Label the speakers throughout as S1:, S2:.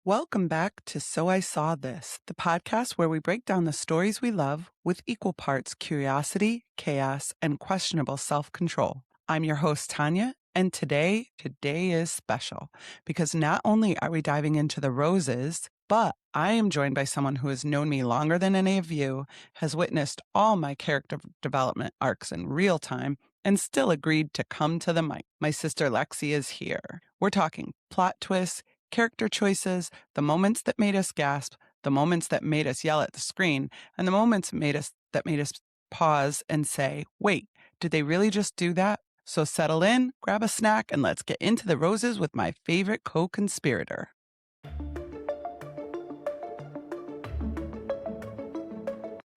S1: Welcome back to So I Saw This, the podcast where we break down the stories we love with equal parts curiosity, chaos, and questionable self-control. I'm your host, Tanya, and today is special because not only are we diving into the roses, but I am joined by someone who has known me longer than any of you, has witnessed all my character development arcs in real time, and still agreed to come to the mic. My sister Lexi is here. We're talking plot twists, character choices, the moments that made us gasp, the moments that made us yell at the screen, and the moments that made us pause and say, wait, did they really just do that? So settle in, grab a snack, and let's get into the roses with my favorite co-conspirator.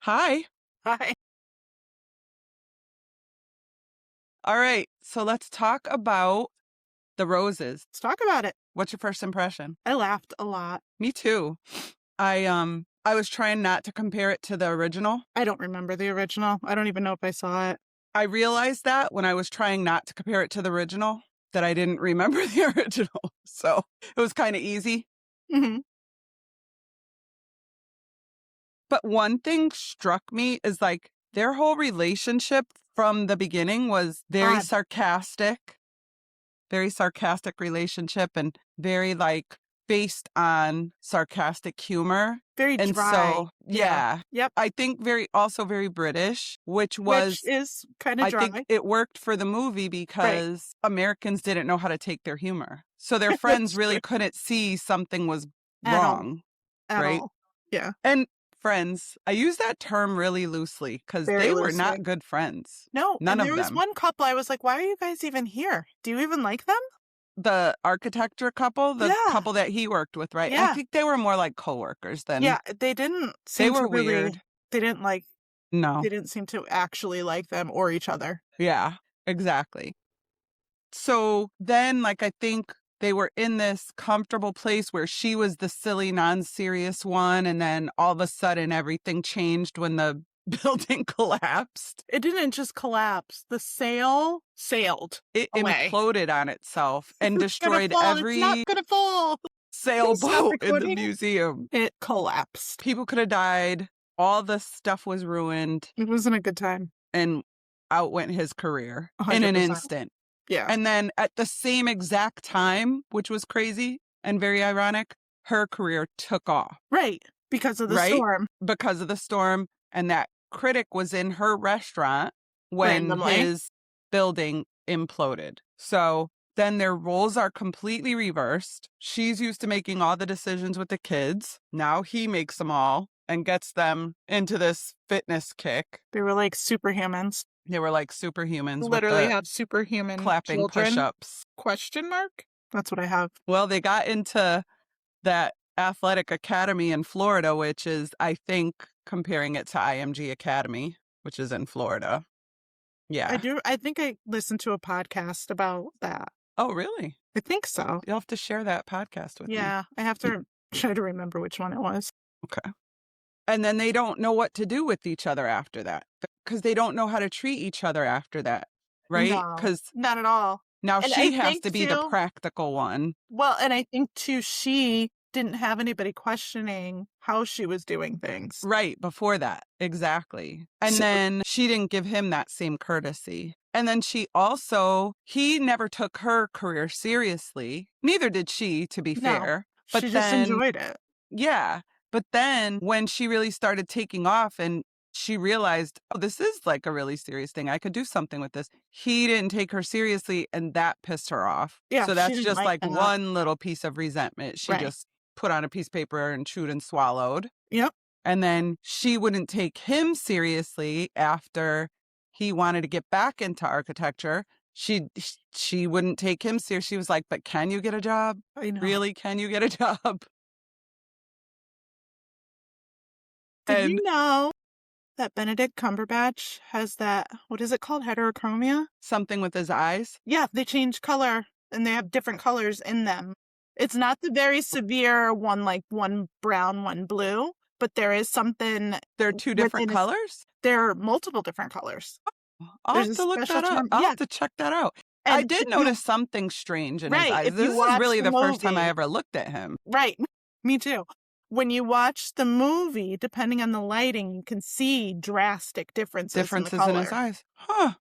S1: Hi.
S2: Hi.
S1: All right, so let's talk about the roses.
S2: Let's talk about it.
S1: What's your first impression?
S2: I laughed a lot.
S1: Me too. I was trying not to compare it to the original.
S2: I don't remember the original. I don't even know if I saw it.
S1: I realized that when I was trying not to compare it to the original, that I didn't remember the original. So it was kind of easy.
S2: Mm-hmm.
S1: But one thing struck me is like their whole relationship from the beginning was very sarcastic relationship and very like based on sarcastic humor.
S2: Very dry.
S1: And so, yeah.
S2: Yep.
S1: I think very British, which
S2: is kind of dry.
S1: I think it worked for the movie because Americans didn't know how to take their humor. So their friends really couldn't see something was wrong.
S2: At
S1: right?
S2: all. Yeah.
S1: And friends, I use that term really loosely because they were not good friends.
S2: No.
S1: None of them.
S2: There was one couple I was like, why are you guys even here? Do you even like them?
S1: The architecture couple, the couple that he worked with, right?
S2: Yeah.
S1: I think they were more like coworkers than.
S2: Yeah, they didn't seem
S1: They were
S2: to really,
S1: weird.
S2: They didn't like.
S1: No.
S2: They didn't seem to actually like them or each other.
S1: Yeah, exactly. So then, like, I think they were in this comfortable place where she was the silly, non-serious one. And then all of a sudden, everything changed when the building collapsed.
S2: It didn't just collapse. The sail sailed.
S1: It
S2: away.
S1: Imploded on itself and destroyed every
S2: It's not gonna fall.
S1: sailboat in the museum.
S2: It collapsed.
S1: People could have died. All the stuff was ruined.
S2: It wasn't a good time.
S1: And out went his career
S2: 100%.
S1: in an instant.
S2: Yeah.
S1: And then at the same exact time, which was crazy and very ironic, her career took off.
S2: Right. Because of the storm.
S1: Because of the storm. And that critic was in her restaurant when his building imploded. So then their roles are completely reversed. She's used to making all the decisions with the kids. Now he makes them all and gets them into this fitness kick.
S2: They were like superhumans.
S1: They were like superhumans.
S2: Literally have superhuman
S1: clapping
S2: children?
S1: push-ups.
S2: Question mark? That's what I have.
S1: Well, they got into that athletic academy in Florida, which is, I think, comparing it to IMG Academy, which is in Florida. Yeah.
S2: I think I listened to a podcast about that.
S1: Oh, really?
S2: I think so.
S1: You'll have to share that podcast with me.
S2: Yeah, I have to try to remember which one it was.
S1: Okay. And then they don't know what to do with each other after that because they don't know how to treat each other after that, right? Because
S2: not at all.
S1: Now she has to be the practical one.
S2: Well, and I think, too, she didn't have anybody questioning how she was doing things.
S1: Right, before that. Exactly. And then she didn't give him that same courtesy. And then he never took her career seriously. Neither did she, to be fair.
S2: But she just enjoyed it.
S1: Yeah. But then when she really started taking off and she realized, oh, this is like a really serious thing. I could do something with this. He didn't take her seriously and that pissed her off.
S2: Yeah,
S1: so that's just like one little piece of resentment. She just put on a piece of paper and chewed and swallowed.
S2: Yep.
S1: And then she wouldn't take him seriously after he wanted to get back into architecture. She wouldn't take him seriously. She was like, but can you get a job?
S2: I know.
S1: Really? Can you get a job?
S2: Did you know that Benedict Cumberbatch has that, what is it called? Heterochromia?
S1: Something with his eyes?
S2: Yeah, they change color and they have different colors in them. It's not the very severe one, like one brown, one blue, but there is something.
S1: There are two different colors?
S2: There are multiple different colors.
S1: I'll have to look that up. I'll have to check that out. And I did notice something strange in his eyes. This is really the first time I ever looked at him.
S2: Right. Me too. When you watch the movie, depending on the lighting, you can see drastic differences in the
S1: Differences in his
S2: color.
S1: eyes. Huh.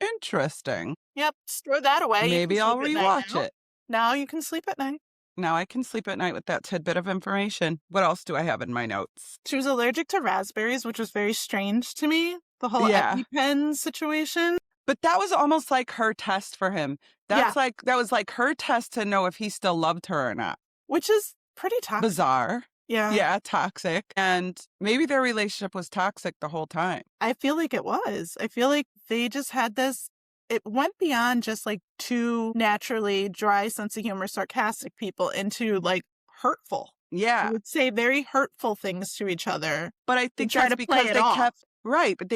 S1: Interesting.
S2: Yep, store that away. You can
S1: Maybe I'll
S2: sleep at night
S1: rewatch
S2: now.
S1: it.
S2: Now you can sleep at night.
S1: Now I can sleep at night with that tidbit of information. What else do I have in my notes?
S2: She was allergic to raspberries, which was very strange to me. The whole
S1: Yeah.
S2: EpiPen situation.
S1: But that was almost like her test for him.
S2: Yeah,
S1: That was like her test to know if he still loved her or not.
S2: which is pretty toxic.
S1: Bizarre.
S2: Yeah.
S1: Yeah, toxic. And maybe their relationship was toxic the whole time.
S2: I feel like it was. I feel like they just had this. It went beyond just like two naturally dry sense of humor, sarcastic people into like hurtful. They
S1: Yeah.
S2: would say very hurtful things to each other.
S1: But I
S2: and
S1: think
S2: try
S1: that's
S2: to play
S1: because
S2: it
S1: they
S2: off.
S1: kept right, but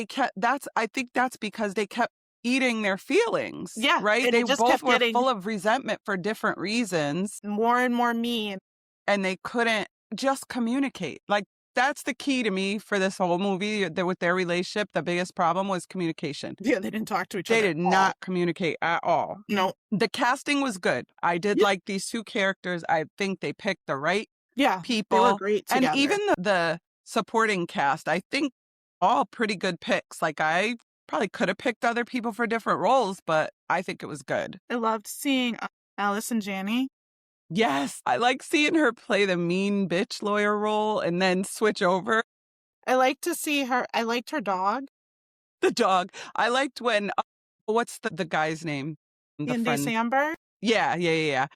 S1: I think that's because they kept eating their feelings.
S2: Yeah,
S1: Right?
S2: and
S1: They
S2: it just
S1: both
S2: kept
S1: were
S2: getting
S1: full of resentment for different reasons,
S2: more and more mean.
S1: and they couldn't just communicate. Like that's the key to me for this whole movie. With their relationship, the biggest problem was communication.
S2: Yeah, they didn't talk to each
S1: They
S2: other.
S1: did
S2: at all.
S1: not communicate at all.
S2: No.
S1: The casting was good. I did
S2: Yep.
S1: like these two characters. I think they picked the right
S2: Yeah,
S1: people.
S2: they were great together.
S1: And even the supporting cast, I think all pretty good picks. Like I probably could have picked other people for different roles, but I think it was good.
S2: I loved seeing Alice and Janney.
S1: Yes, I like seeing her play the mean bitch lawyer role and then switch over.
S2: I like to see her. I liked her dog.
S1: The dog. I liked when, what's the guy's name? The
S2: Andy
S1: friend.
S2: Samberg.
S1: Yeah.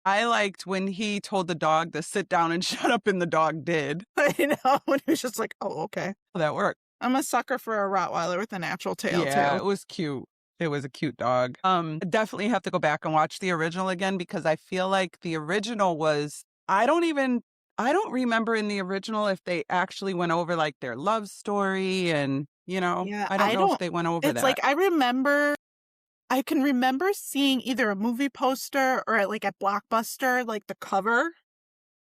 S1: I liked when he told the dog to sit down and shut up, and the dog did.
S2: I know, when he was just like, oh, okay.
S1: That worked.
S2: I'm a sucker for a Rottweiler with a natural tail,
S1: Yeah,
S2: too.
S1: it was cute. It was a cute dog. Definitely have to go back and watch the original again because I feel like the original was, I don't remember in the original if they actually went over like their love story and,
S2: Yeah,
S1: I don't know if they went over
S2: It's
S1: that.
S2: like I can remember seeing either a movie poster or like at Blockbuster, like the cover,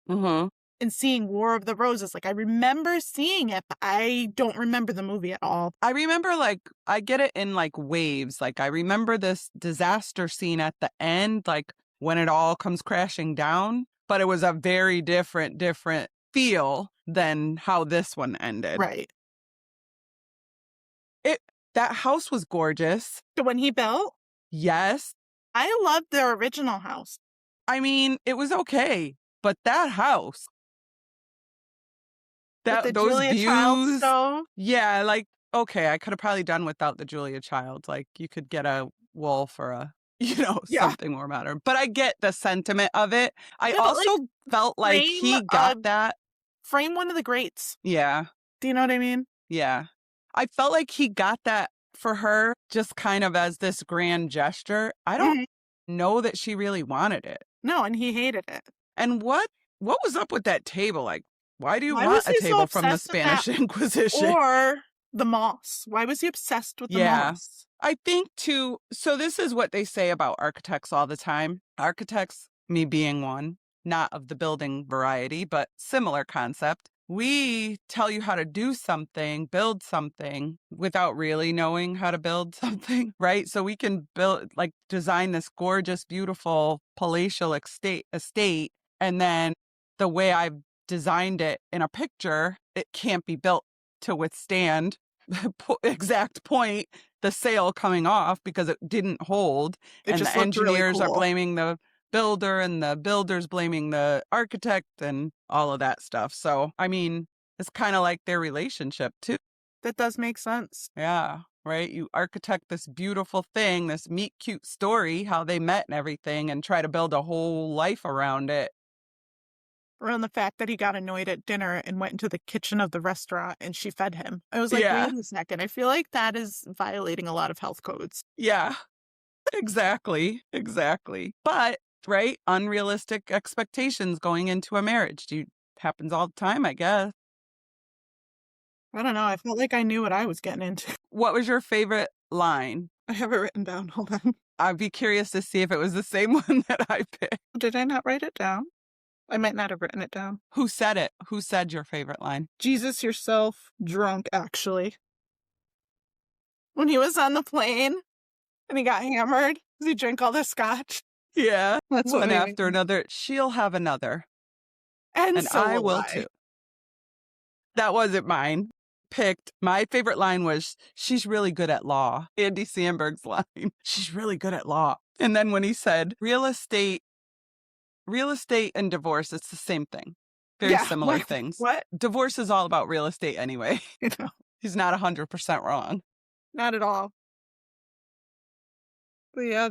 S1: Mm-hmm.
S2: and seeing War of the Roses. Like I remember seeing it, but I don't remember the movie at all.
S1: I remember like I get it in like waves. Like I remember this disaster scene at the end, like when it all comes crashing down, but it was a very different feel than how this one ended.
S2: Right.
S1: That house was gorgeous.
S2: The one he built?
S1: Yes.
S2: I loved their original house.
S1: I mean, it was okay, but that house,
S2: With the
S1: those
S2: Julia
S1: views,
S2: Child stove.
S1: yeah, like okay, I could have probably done without the Julia Child. Like you could get a wolf or a,
S2: Yeah.
S1: something more modern. But I get the sentiment of it. I
S2: Yeah, but,
S1: also felt like he got that.
S2: Frame one of the greats.
S1: Yeah,
S2: Do you know what I mean?
S1: yeah. I felt like he got that for her just kind of as this grand gesture. I don't know that she really wanted it.
S2: No, and he hated it.
S1: And what was up with that table? Like, why do you
S2: Why
S1: want
S2: was
S1: a
S2: he so
S1: table from the
S2: obsessed with that?
S1: Spanish Inquisition?
S2: Or the moss. Why was he obsessed with the
S1: Yeah.
S2: moss?
S1: I think too, so this is what they say about architects all the time. Architects, me being one, not of the building variety, but similar concept. We tell you how to do something, build something without really knowing how to build something, right? So we can design this gorgeous, beautiful palatial estate. And then the way I've designed it in a picture, it can't be built to withstand exact point the sale coming off because it didn't hold.
S2: It
S1: and
S2: just
S1: the
S2: looked really
S1: engineers are
S2: cool.
S1: blaming the builder and the builder's blaming the architect and all of that stuff. So, I mean, it's kind of like their relationship too.
S2: That does make sense.
S1: Yeah, right? You architect this beautiful thing, this meet cute story, how they met and everything, and try to build a whole life around it.
S2: Around the fact that he got annoyed at dinner and went into the kitchen of the restaurant and she fed him. I was like,
S1: Yeah.
S2: wait a second. I feel like that is violating a lot of health codes.
S1: Yeah, exactly. But, right, unrealistic expectations going into a marriage. Happens all the time, I guess.
S2: I don't know. I felt like I knew what I was getting into.
S1: What was your favorite line?
S2: I have it written down. Hold on.
S1: I'd be curious to see if it was the same one that I picked.
S2: Did I not write it down? I might not have written it down.
S1: Who said it? Who said your favorite line?
S2: Jesus yourself, drunk, actually. When he was on the plane and he got hammered because he drank all the scotch.
S1: Yeah.
S2: That's
S1: One
S2: what made me
S1: after another. She'll have another.
S2: And so
S1: I
S2: will
S1: will
S2: I.
S1: too. That wasn't mine. Picked. My favorite line was, "She's really good at law." Andy Samberg's line. She's really good at law. And then when he said, real estate and divorce, it's the same thing. Very similar
S2: like,
S1: things.
S2: What?
S1: Divorce is all about real estate anyway.
S2: You know,
S1: He's not 100% wrong.
S2: not at all. But yeah,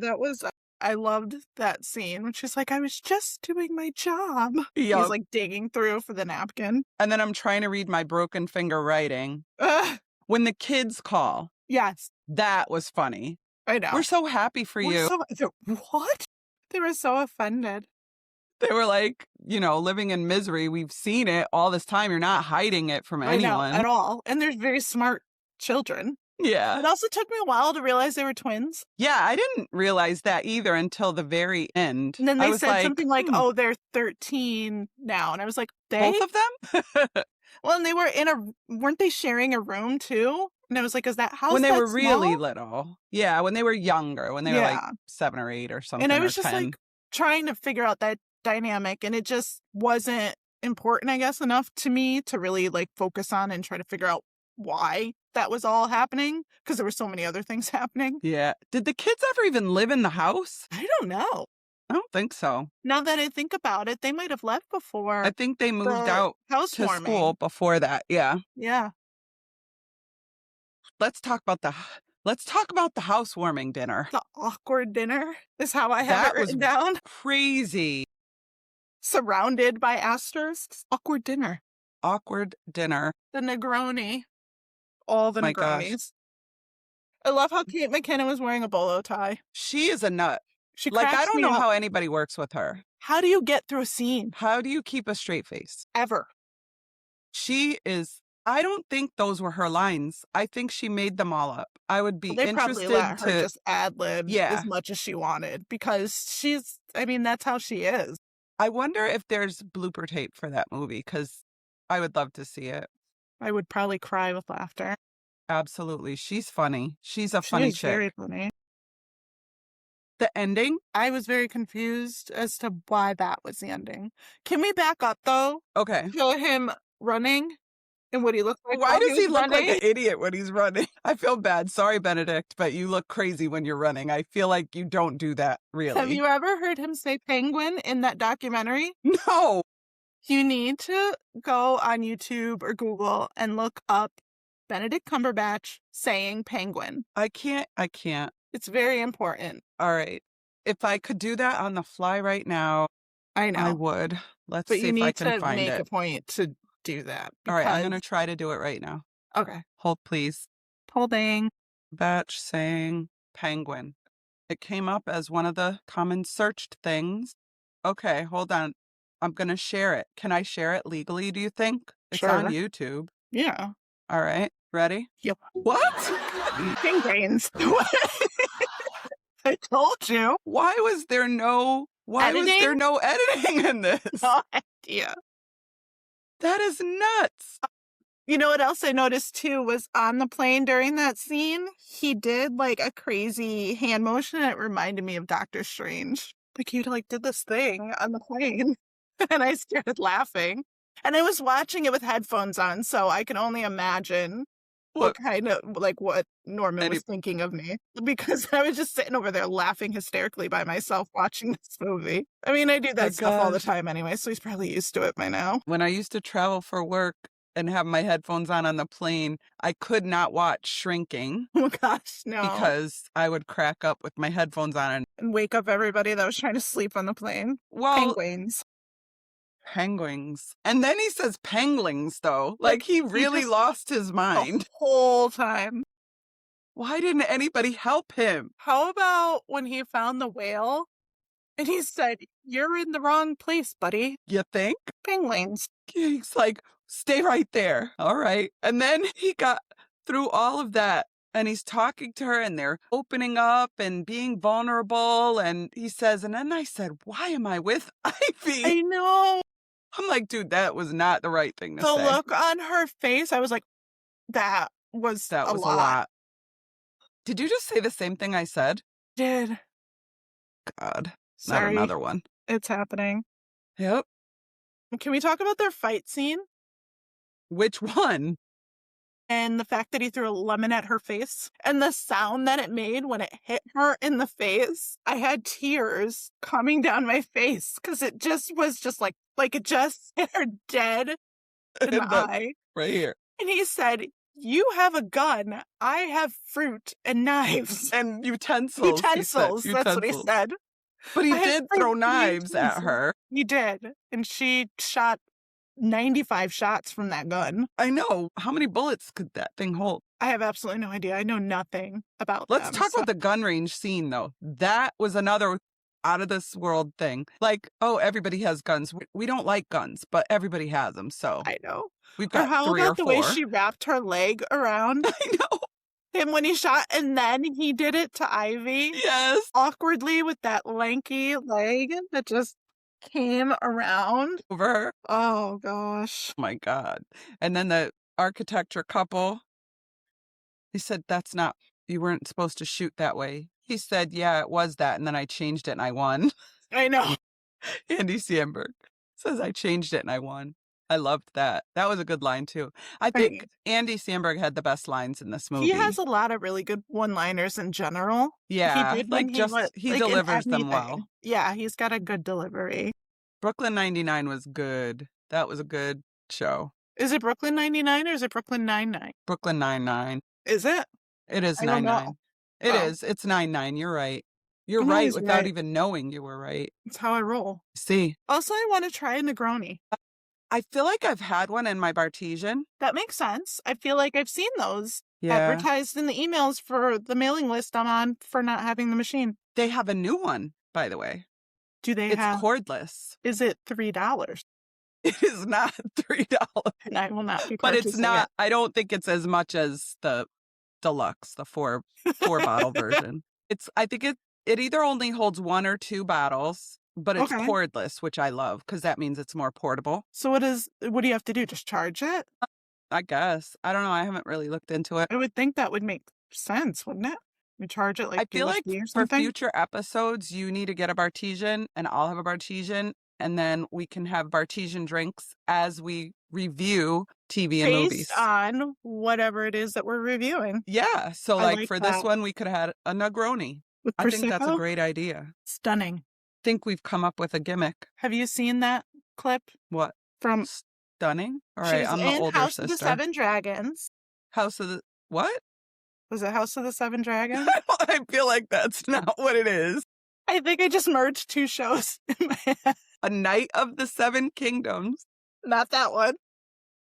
S2: I loved that scene when she's like, I was just doing my job. He's
S1: Yup.
S2: like digging through for the napkin.
S1: And then I'm trying to read my broken finger writing.
S2: Ugh,
S1: When the kids call,
S2: yes,
S1: that was funny.
S2: I know.
S1: We're so happy for you.
S2: What? They were so offended.
S1: They were like, living in misery. We've seen it all this time. You're not hiding it from
S2: I know,
S1: anyone.
S2: at all. And they're very smart children.
S1: Yeah.
S2: It also took me a while to realize they were twins.
S1: Yeah, I didn't realize that either until the very end.
S2: And then
S1: I
S2: they
S1: was
S2: said something like,
S1: "Hmm,
S2: oh, they're 13 now. And I was like,
S1: both of them?"
S2: Well, and they were weren't they sharing a room too? And I was like, how's
S1: When they
S2: that
S1: were really
S2: small?
S1: little. Yeah, when they were younger, when they were like
S2: Yeah.
S1: 7 or 8 or
S2: And
S1: something,
S2: I
S1: or
S2: was just
S1: 10.
S2: like trying to figure out that dynamic, and it just wasn't important, I guess, enough to me to really like focus on and try to figure out why that was all happening, because there were so many other things happening.
S1: Yeah. Did the kids ever even live in the house?
S2: I don't know.
S1: I don't think so.
S2: Now that I think about it, they might have left before
S1: I think they moved
S2: the
S1: out to
S2: housewarming.
S1: school before that. Yeah.
S2: Yeah.
S1: Let's talk about the housewarming dinner.
S2: The awkward dinner is how I have
S1: That
S2: it
S1: was
S2: written down.
S1: crazy.
S2: Surrounded by asterisks. Awkward dinner.
S1: Awkward dinner.
S2: The Negroni. All the
S1: My gosh.
S2: Negronis. I love how Kate McKinnon was wearing a bolo tie.
S1: She is a nut.
S2: She
S1: Like, I
S2: cracks
S1: don't
S2: me
S1: know
S2: up.
S1: how anybody works with her.
S2: How do you get through a scene?
S1: How do you keep a straight face?
S2: Ever.
S1: I don't think those were her lines. I think she made them all up. I would be
S2: Well, they probably
S1: interested
S2: let her
S1: to.
S2: just ad-lib
S1: Yeah.
S2: as much as she wanted, because that's how she is.
S1: I wonder if there's blooper tape for that movie, because I would love to see it.
S2: I would probably cry with laughter.
S1: Absolutely. She's funny. She's a
S2: She
S1: funny
S2: is
S1: chick.
S2: very funny.
S1: The ending?
S2: I was very confused as to why that was the ending. Can we back up, though?
S1: Okay.
S2: Show him running and what he looked like
S1: Why
S2: while
S1: does he
S2: was
S1: look like
S2: running?
S1: an idiot when he's running? I feel bad. Sorry, Benedict, but you look crazy when you're running. I feel like you don't do that, really.
S2: Have you ever heard him say penguin in that documentary?
S1: No.
S2: You need to go on YouTube or Google and look up Benedict Cumberbatch saying penguin.
S1: I can't.
S2: It's very important.
S1: All right. If I could do that on the fly right now,
S2: I know.
S1: I would. Let's
S2: But
S1: see
S2: you
S1: if I
S2: need
S1: can
S2: to
S1: find
S2: make
S1: it.
S2: a point to do that.
S1: All right, I'm going to
S2: because-
S1: try to do it right now.
S2: Okay.
S1: Hold, please.
S2: Holding.
S1: Batch saying penguin. It came up as one of the common searched things. Okay, hold on. I'm going to share it. Can I share it legally, do you think? It's
S2: Sure.
S1: on YouTube.
S2: Yeah.
S1: All right, ready?
S2: Yep.
S1: What?
S2: Penguins. I told you.
S1: Why was there no editing in this?
S2: No idea.
S1: That is nuts.
S2: You know what else I noticed too was on the plane during that scene, he did like a crazy hand motion, and it reminded me of Doctor Strange. Like he did this thing on the plane, and I started laughing. And I was watching it with headphones on, so I can only imagine what Norman was thinking of me, because I was just sitting over there laughing hysterically by myself watching this movie. I mean, I do that stuff all the time anyway, so he's probably used to it by now.
S1: When I used to travel for work and have my headphones on the plane, I could not watch Shrinking.
S2: Oh gosh, no.
S1: Because I would crack up with my headphones on.
S2: And wake up everybody that was trying to sleep on the plane.
S1: Well,
S2: Penguins.
S1: And then he says penglings, though. Like he really lost his mind.
S2: The whole time.
S1: Why didn't anybody help him?
S2: How about when he found the whale and he said, "You're in the wrong place, buddy."
S1: You think?
S2: Penguins.
S1: He's like, stay right there. All right. And then he got through all of that and he's talking to her and they're opening up and being vulnerable. And he says, and then I said, why am I with Ivy?
S2: I know.
S1: I'm like, dude, that was not the right thing to say.
S2: The look on her face, I was like, that was a lot.
S1: Did you just say the same thing I said?
S2: Did.
S1: God.
S2: Sorry.
S1: Not another one.
S2: It's happening.
S1: Yep.
S2: Can we talk about their fight scene?
S1: Which one?
S2: And the fact that he threw a lemon at her face and the sound that it made when it hit her in the face. I had tears coming down my face because it just was just like it just hit her dead in the eye.
S1: Right here.
S2: And he said, "You have a gun. I have fruit and knives."
S1: And utensils.
S2: Utensils.
S1: He said.
S2: That's what he said.
S1: But he
S2: I have
S1: did
S2: fruit
S1: throw
S2: and
S1: knives at
S2: utensils.
S1: her.
S2: He did. And she shot 95 shots from that gun.
S1: I know. How many bullets could that thing hold?
S2: I have absolutely no idea. I know nothing about
S1: Let's
S2: them,
S1: talk
S2: so-
S1: about the gun range scene, though. That was another out of this world thing. Like, oh, everybody has guns. We don't like guns, but everybody has them. So
S2: I know.
S1: we've
S2: Or
S1: got
S2: how
S1: 3 or
S2: about the way
S1: 4.
S2: she wrapped her leg around
S1: I know.
S2: him when he shot, and then he did it to Ivy
S1: Yes.
S2: awkwardly with that lanky leg that just came around.
S1: Over her.
S2: Oh, gosh.
S1: Oh, my God. And then the architecture couple, he said, you weren't supposed to shoot that way. He said, yeah, it was that. And then I changed it and I won.
S2: I know.
S1: Andy Samberg says, I changed it and I won. I loved that. That was a good line, too. I think
S2: Right.
S1: Andy Samberg had the best lines in this movie.
S2: He has a lot of really good one-liners in general.
S1: Yeah,
S2: He did
S1: like
S2: when
S1: he
S2: in
S1: delivers them
S2: anything.
S1: well.
S2: Yeah, he's got a good delivery.
S1: Brooklyn 99 was good. That was a good show.
S2: Is it Brooklyn 99 or is it Brooklyn 99?
S1: Brooklyn 99.
S2: Is it?
S1: It is
S2: I don't
S1: 99.
S2: know.
S1: It
S2: Oh.
S1: is. It's 99. You're right. You're
S2: I'm
S1: right
S2: always
S1: without
S2: right.
S1: even knowing you were right.
S2: That's how I roll.
S1: See,
S2: Also, I want to try a Negroni.
S1: I feel like I've had one in my Bartesian.
S2: That makes sense. I feel like I've seen those
S1: Yeah.
S2: advertised in the emails for the mailing list I'm on for not having the machine.
S1: They have a new one, by the way.
S2: Do they
S1: It's
S2: have?
S1: cordless.
S2: Is it $3?
S1: It is not $3.
S2: And I will not be
S1: But it's
S2: purchasing
S1: not,
S2: it.
S1: I don't think it's as much as the deluxe, the four bottle version. I think it either only holds 1 or 2 bottles, but it's
S2: Okay.
S1: cordless, which I love because that means it's more portable.
S2: So what do you have to do? Just charge it?
S1: I guess. I don't know. I haven't really looked into it.
S2: I would think that would make sense, wouldn't it? You charge it like
S1: I feel like
S2: USB or
S1: for
S2: something?
S1: future episodes, you need to get a Bartesian and I'll have a Bartesian. And then we can have Bartesian drinks as we review TV and movies.
S2: Based on whatever it is that we're reviewing.
S1: Yeah. So
S2: I
S1: like
S2: like
S1: for this
S2: that.
S1: one, we could have had a Negroni.
S2: With
S1: I think that's a
S2: Prosecco?
S1: great idea.
S2: Stunning.
S1: Think we've come up with a gimmick.
S2: Have you seen that clip
S1: What?
S2: from
S1: Stunning? All right,
S2: she's
S1: I'm the
S2: in
S1: older
S2: House
S1: sister.
S2: of the Seven Dragons?
S1: House of the what?
S2: Was it House of the Seven Dragons?
S1: I feel like that's not what it is.
S2: I think I just merged 2 shows in my head.
S1: A Knight of the Seven Kingdoms
S2: Not that one.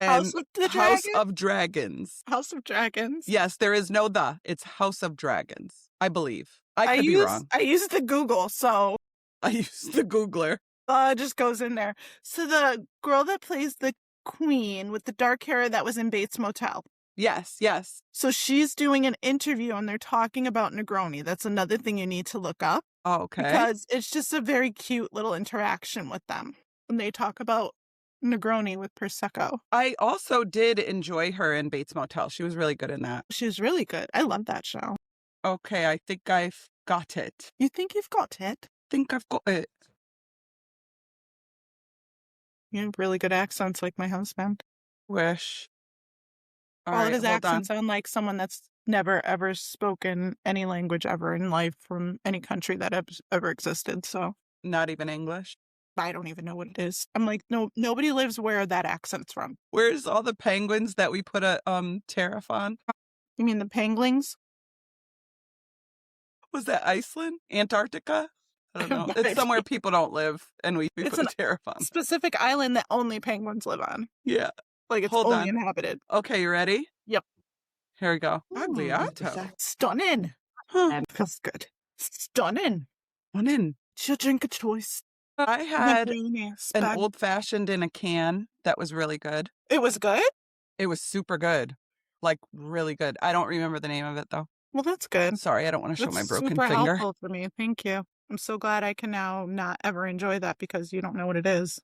S1: and
S2: House of the
S1: House
S2: Dragon?
S1: of Dragons.
S2: House of Dragons.
S1: Yes, there is no the. It's House of Dragons. I believe. I could be wrong.
S2: I used the Google, so
S1: I used the Googler.
S2: it just goes in there. So the girl that plays the queen with the dark hair that was in Bates Motel.
S1: Yes, yes.
S2: So she's doing an interview and they're talking about Negroni. That's another thing you need to look up.
S1: Oh, okay.
S2: Because it's just a very cute little interaction with them. And they talk about Negroni with Prosecco.
S1: I also did enjoy her in Bates Motel. She was really good in that.
S2: She was really good. I love that show.
S1: Okay, I think I've got it.
S2: You think you've got it?
S1: Think I've got it.
S2: You have really good accents like my husband.
S1: Wish.
S2: All
S1: right,
S2: of his
S1: hold on.
S2: accents sound like someone that's never ever spoken any language ever in life from any country that ever existed. So
S1: Not even English.
S2: I don't even know what it is. I'm like, no, nobody lives where that accent's from.
S1: Where's all the penguins that we put a tariff on?
S2: You mean the penguins?
S1: Was that Iceland? Antarctica? I don't know.
S2: Might
S1: It's somewhere
S2: be.
S1: people don't live and we
S2: It's
S1: put a
S2: an
S1: tariff on.
S2: specific island that only penguins live on.
S1: Yeah.
S2: Like it's
S1: Hold
S2: only
S1: on.
S2: inhabited.
S1: Okay, you ready?
S2: Yep.
S1: Here we go.
S2: Ooh,
S1: Agliato.
S2: Stunning.
S1: Huh.
S2: Feels good. Stunning.
S1: One in.
S2: It's your drink of choice.
S1: I had
S2: Negroni,
S1: an
S2: spag-
S1: old fashioned in a can that was really good.
S2: It was good?
S1: It was super good. Like really good. I don't remember the name of it though.
S2: Well, that's good.
S1: Sorry, I don't want to show
S2: That's
S1: my broken
S2: super
S1: finger.
S2: helpful for me. Thank you. I'm so glad I can now not ever enjoy that because you don't know what it is.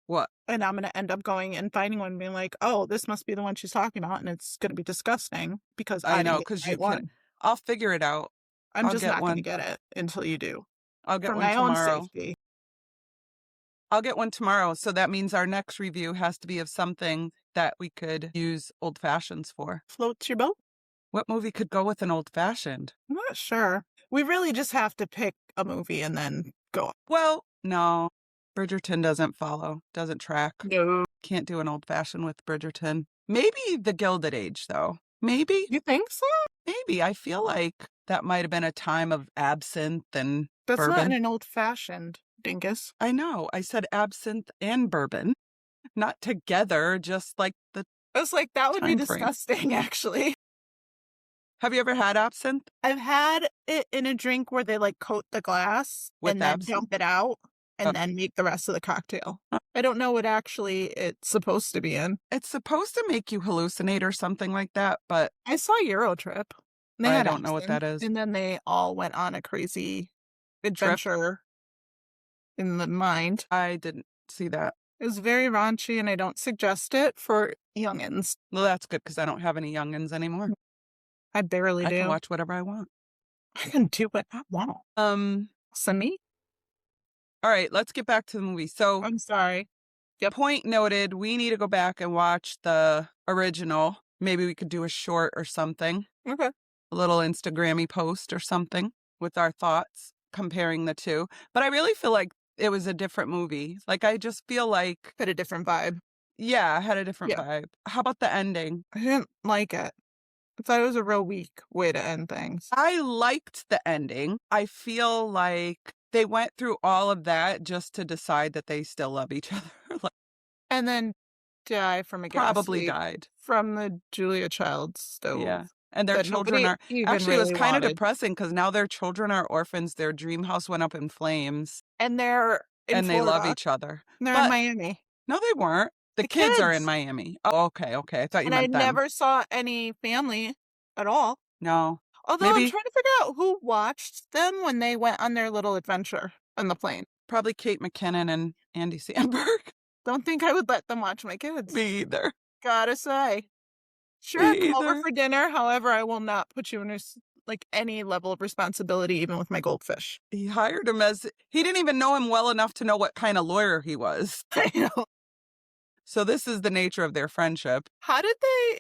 S1: What?
S2: And I'm going to end up going and finding one and being like, oh, this must be the one she's talking about. And it's going to be disgusting because
S1: I know,
S2: didn't get
S1: because
S2: the
S1: you
S2: right one.
S1: can. I'll figure it out.
S2: I'm
S1: I'll
S2: just
S1: get
S2: not going
S1: one.
S2: to get it until you do.
S1: I'll get
S2: For
S1: one
S2: my own
S1: tomorrow.
S2: safety.
S1: I'll get one tomorrow. So that means our next review has to be of something that we could use old fashions for.
S2: Floats your boat?
S1: What movie could go with an old fashioned?
S2: I'm not sure. We really just have to pick a movie and then go.
S1: Well, no. Bridgerton doesn't track.
S2: No.
S1: Can't do an old fashioned with Bridgerton. Maybe The Gilded Age, though. Maybe.
S2: You think so?
S1: Maybe. I feel like that might have been a time of absinthe and
S2: That's
S1: bourbon.
S2: not an old fashioned, dingus.
S1: I know. I said absinthe and bourbon. Not together, just like the.
S2: I was like, that would be
S1: Time frame.
S2: disgusting, actually.
S1: Have you ever had absinthe?
S2: I've had it in a drink where they like coat the glass
S1: With
S2: and then
S1: absinthe?
S2: dump it out and
S1: Oh.
S2: then make the rest of the cocktail.
S1: Huh.
S2: I don't know what actually it's supposed to be in.
S1: It's supposed to make you hallucinate or something like that, but
S2: I saw Eurotrip. They
S1: I
S2: had
S1: don't know what that
S2: absinthe,
S1: is.
S2: and then they all went on a crazy adventure in the mind.
S1: I didn't see that.
S2: It was very raunchy, and I don't suggest it for youngins.
S1: Well, that's good because I don't have any youngins anymore.
S2: I barely
S1: I
S2: do.
S1: can watch whatever I want.
S2: I can do what I want. Send me?
S1: All right, let's get back to the movie. So,
S2: I'm sorry.
S1: point noted, we need to go back and watch the original. Maybe we could do a short or something,
S2: Okay.
S1: a little Instagrammy post or something with our thoughts comparing the two. But I really feel like it was a different movie. Like, I just feel like,
S2: Had a different vibe.
S1: yeah, I had a different
S2: Yeah.
S1: vibe. How about the ending?
S2: I didn't like it. I thought it was a real weak way to end things.
S1: I liked the ending. I feel like they went through all of that just to decide that they still love each other. Like,
S2: And then die from a gas
S1: probably
S2: leak
S1: died.
S2: from the Julia Child stove.
S1: Yeah. And their
S2: that
S1: children
S2: nobody
S1: are
S2: even
S1: actually, it was
S2: really
S1: kind of
S2: wanted.
S1: depressing because now their children are orphans. Their dream house went up in flames
S2: And they're in
S1: and they love
S2: Florida.
S1: each other.
S2: They're
S1: But
S2: in Miami.
S1: no, they weren't. The
S2: The
S1: kids are in
S2: kids.
S1: Miami. Oh, okay. I thought you
S2: And I
S1: meant them.
S2: never saw any family at all.
S1: No.
S2: Although I'm
S1: Maybe-
S2: trying to figure out who watched them when they went on their little adventure on the plane.
S1: Probably Kate McKinnon and Andy Samberg.
S2: Don't think I would let them watch my kids.
S1: Me either.
S2: Gotta say. Sure,
S1: Me
S2: come over
S1: either.
S2: for dinner. However, I will not put you in like any level of responsibility, even with my goldfish.
S1: He hired him as, he didn't even know him well enough to know what kind of lawyer he was.
S2: I know.
S1: So this is the nature of their friendship.
S2: How did they,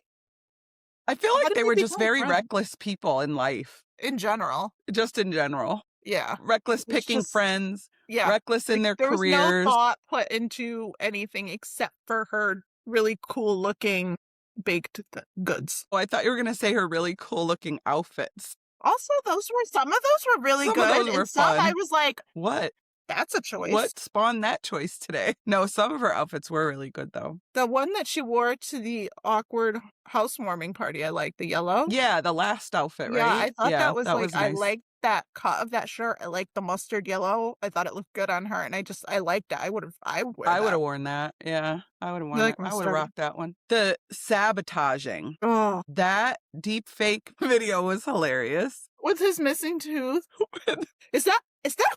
S1: I feel
S2: How
S1: like
S2: did
S1: they
S2: they
S1: were just
S2: become
S1: very
S2: friends?
S1: reckless people in life,
S2: in general?
S1: just in general.
S2: Yeah.
S1: Reckless
S2: It was
S1: picking
S2: just-
S1: friends,
S2: Yeah.
S1: reckless in their
S2: There was no
S1: careers.
S2: thought put into anything except for her really cool looking baked goods.
S1: Oh, I thought you were going to say her really cool looking outfits.
S2: Also, some of those were really
S1: Some of
S2: good.
S1: those were
S2: and some I
S1: fun.
S2: was like,
S1: What?
S2: that's a choice.
S1: What spawned that choice today? No, some of her outfits were really good though.
S2: The one that she wore to the awkward housewarming party, I like the yellow.
S1: Yeah, the last outfit, right?
S2: Yeah, I thought that was like, I
S1: nice.
S2: liked that cut of that shirt. I liked the mustard yellow. I thought it looked good on her, and I liked it. I would have
S1: worn that. Yeah, I would have worn
S2: like
S1: that. I would
S2: mustard?
S1: have rocked that one. The sabotaging.
S2: Oh,
S1: That deep fake video was hilarious.
S2: with his missing tooth. Is that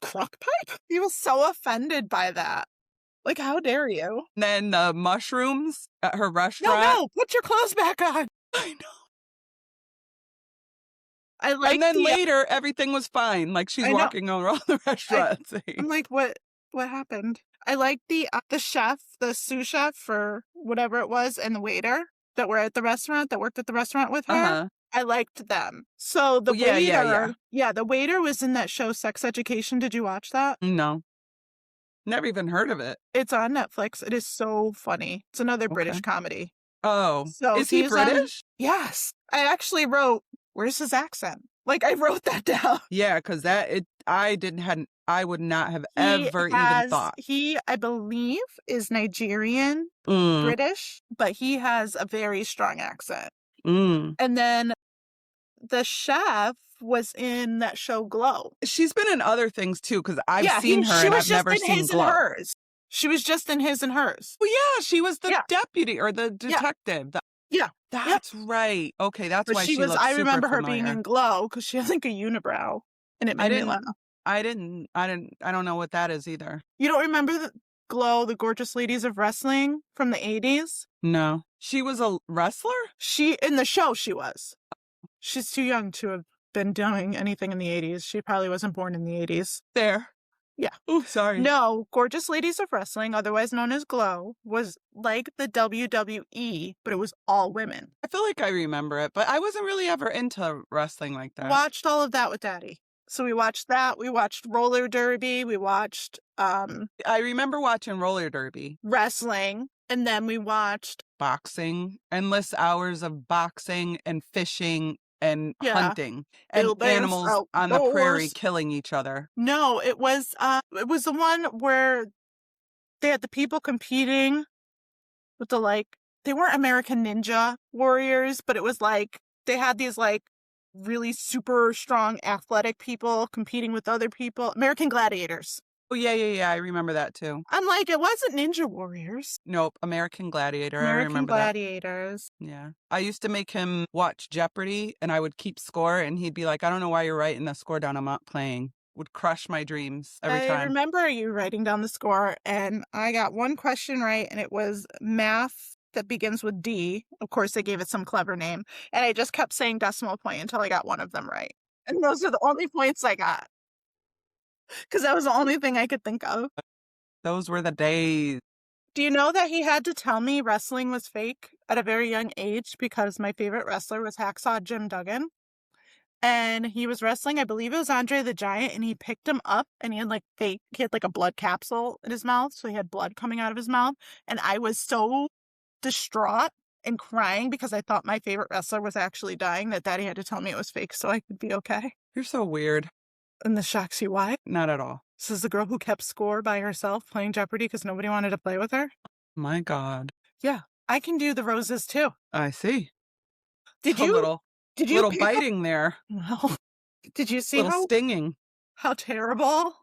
S2: a crock pipe? He was so offended by that. Like, how dare you?
S1: And then the mushrooms at her restaurant.
S2: No, put your clothes back on.
S1: I know.
S2: I like.
S1: And then later, everything was fine. Like she's
S2: I know.
S1: walking around the restaurant.
S2: I'm like, what happened? I like the chef, the sous chef for whatever it was, and the waiter that were at the restaurant that worked at the restaurant with her.
S1: Uh-huh.
S2: I liked them. So the
S1: Yeah,
S2: waiter,
S1: yeah.
S2: The waiter was in that show Sex Education. Did you watch that?
S1: No. Never even heard of it.
S2: It's on Netflix. It is so funny. It's another British
S1: Okay.
S2: comedy.
S1: Oh.
S2: So
S1: is he
S2: he's on-
S1: British?
S2: Yes. I actually wrote, where's his accent? Like, I wrote that down.
S1: Yeah, because I would not have ever even thought.
S2: He, I believe, is Nigerian,
S1: Mm,
S2: British, but he has a very strong accent.
S1: mm.
S2: And then the chef was in that show Glow.
S1: She's been in other things too, because I've seen her and I've never seen
S2: his
S1: Glow.
S2: and hers. She was just in his and hers.
S1: Well, yeah, she was the
S2: Yeah.
S1: deputy or the detective.
S2: Yeah.
S1: That's right. Okay, that's
S2: But
S1: why
S2: she
S1: she
S2: was,
S1: looks
S2: I
S1: super
S2: remember her
S1: familiar.
S2: being in Glow because she has like a unibrow. And it made me
S1: didn't-
S2: laugh.
S1: I don't know what that is either.
S2: You don't remember the Glow, the Gorgeous Ladies of Wrestling from the 80s?
S1: No. She was a wrestler?
S2: In the show, she was. She's too young to have been doing anything in the 80s. She probably wasn't born in the 80s.
S1: There.
S2: Yeah.
S1: Oh, sorry.
S2: No, Gorgeous Ladies of Wrestling, otherwise known as Glow, was like the WWE, but it was all women.
S1: I feel like I remember it, but I wasn't really ever into wrestling like that.
S2: Watched all of that with Daddy. So we watched that. We watched roller derby. We watched
S1: I remember watching roller derby,
S2: wrestling, and then we watched
S1: boxing, endless hours of boxing and fishing and hunting and
S2: Bill Dance
S1: animals on the prairie
S2: Outdoors.
S1: killing each other.
S2: No, it was the one where they had the people competing with the they weren't American Ninja Warriors, but it was like they had these really super strong athletic people competing with other people. American Gladiators.
S1: Oh, yeah. I remember that too.
S2: I'm like, it wasn't Ninja Warriors.
S1: Nope, American Gladiator. I
S2: American
S1: remember that.
S2: Gladiators.
S1: Yeah. I used to make him watch Jeopardy and I would keep score and he'd be like, I don't know why you're writing the score down. I'm not playing. Would crush my dreams every
S2: I
S1: time.
S2: remember you writing down the score, and I got one question right, and it was math that begins with D. Of course, they gave it some clever name. And I just kept saying decimal point until I got one of them right. And those are the only points I got. Because that was the only thing I could think of.
S1: Those were the days.
S2: Do you know that he had to tell me wrestling was fake at a very young age because my favorite wrestler was Hacksaw Jim Duggan? And he was wrestling, I believe it was Andre the Giant, and he picked him up and he had he had a blood capsule in his mouth, so he had blood coming out of his mouth. And I was so distraught and crying because I thought my favorite wrestler was actually dying that Daddy had to tell me it was fake so I could be okay.
S1: You're so weird.
S2: And this shocks you why?
S1: Not at all.
S2: This is the girl who kept score by herself playing Jeopardy because nobody wanted to play with her?
S1: My God.
S2: Yeah, I can do the roses too.
S1: I see.
S2: Did
S1: A
S2: you
S1: little
S2: pick up-
S1: biting there.
S2: Well, did you see
S1: Little stinging.
S2: how terrible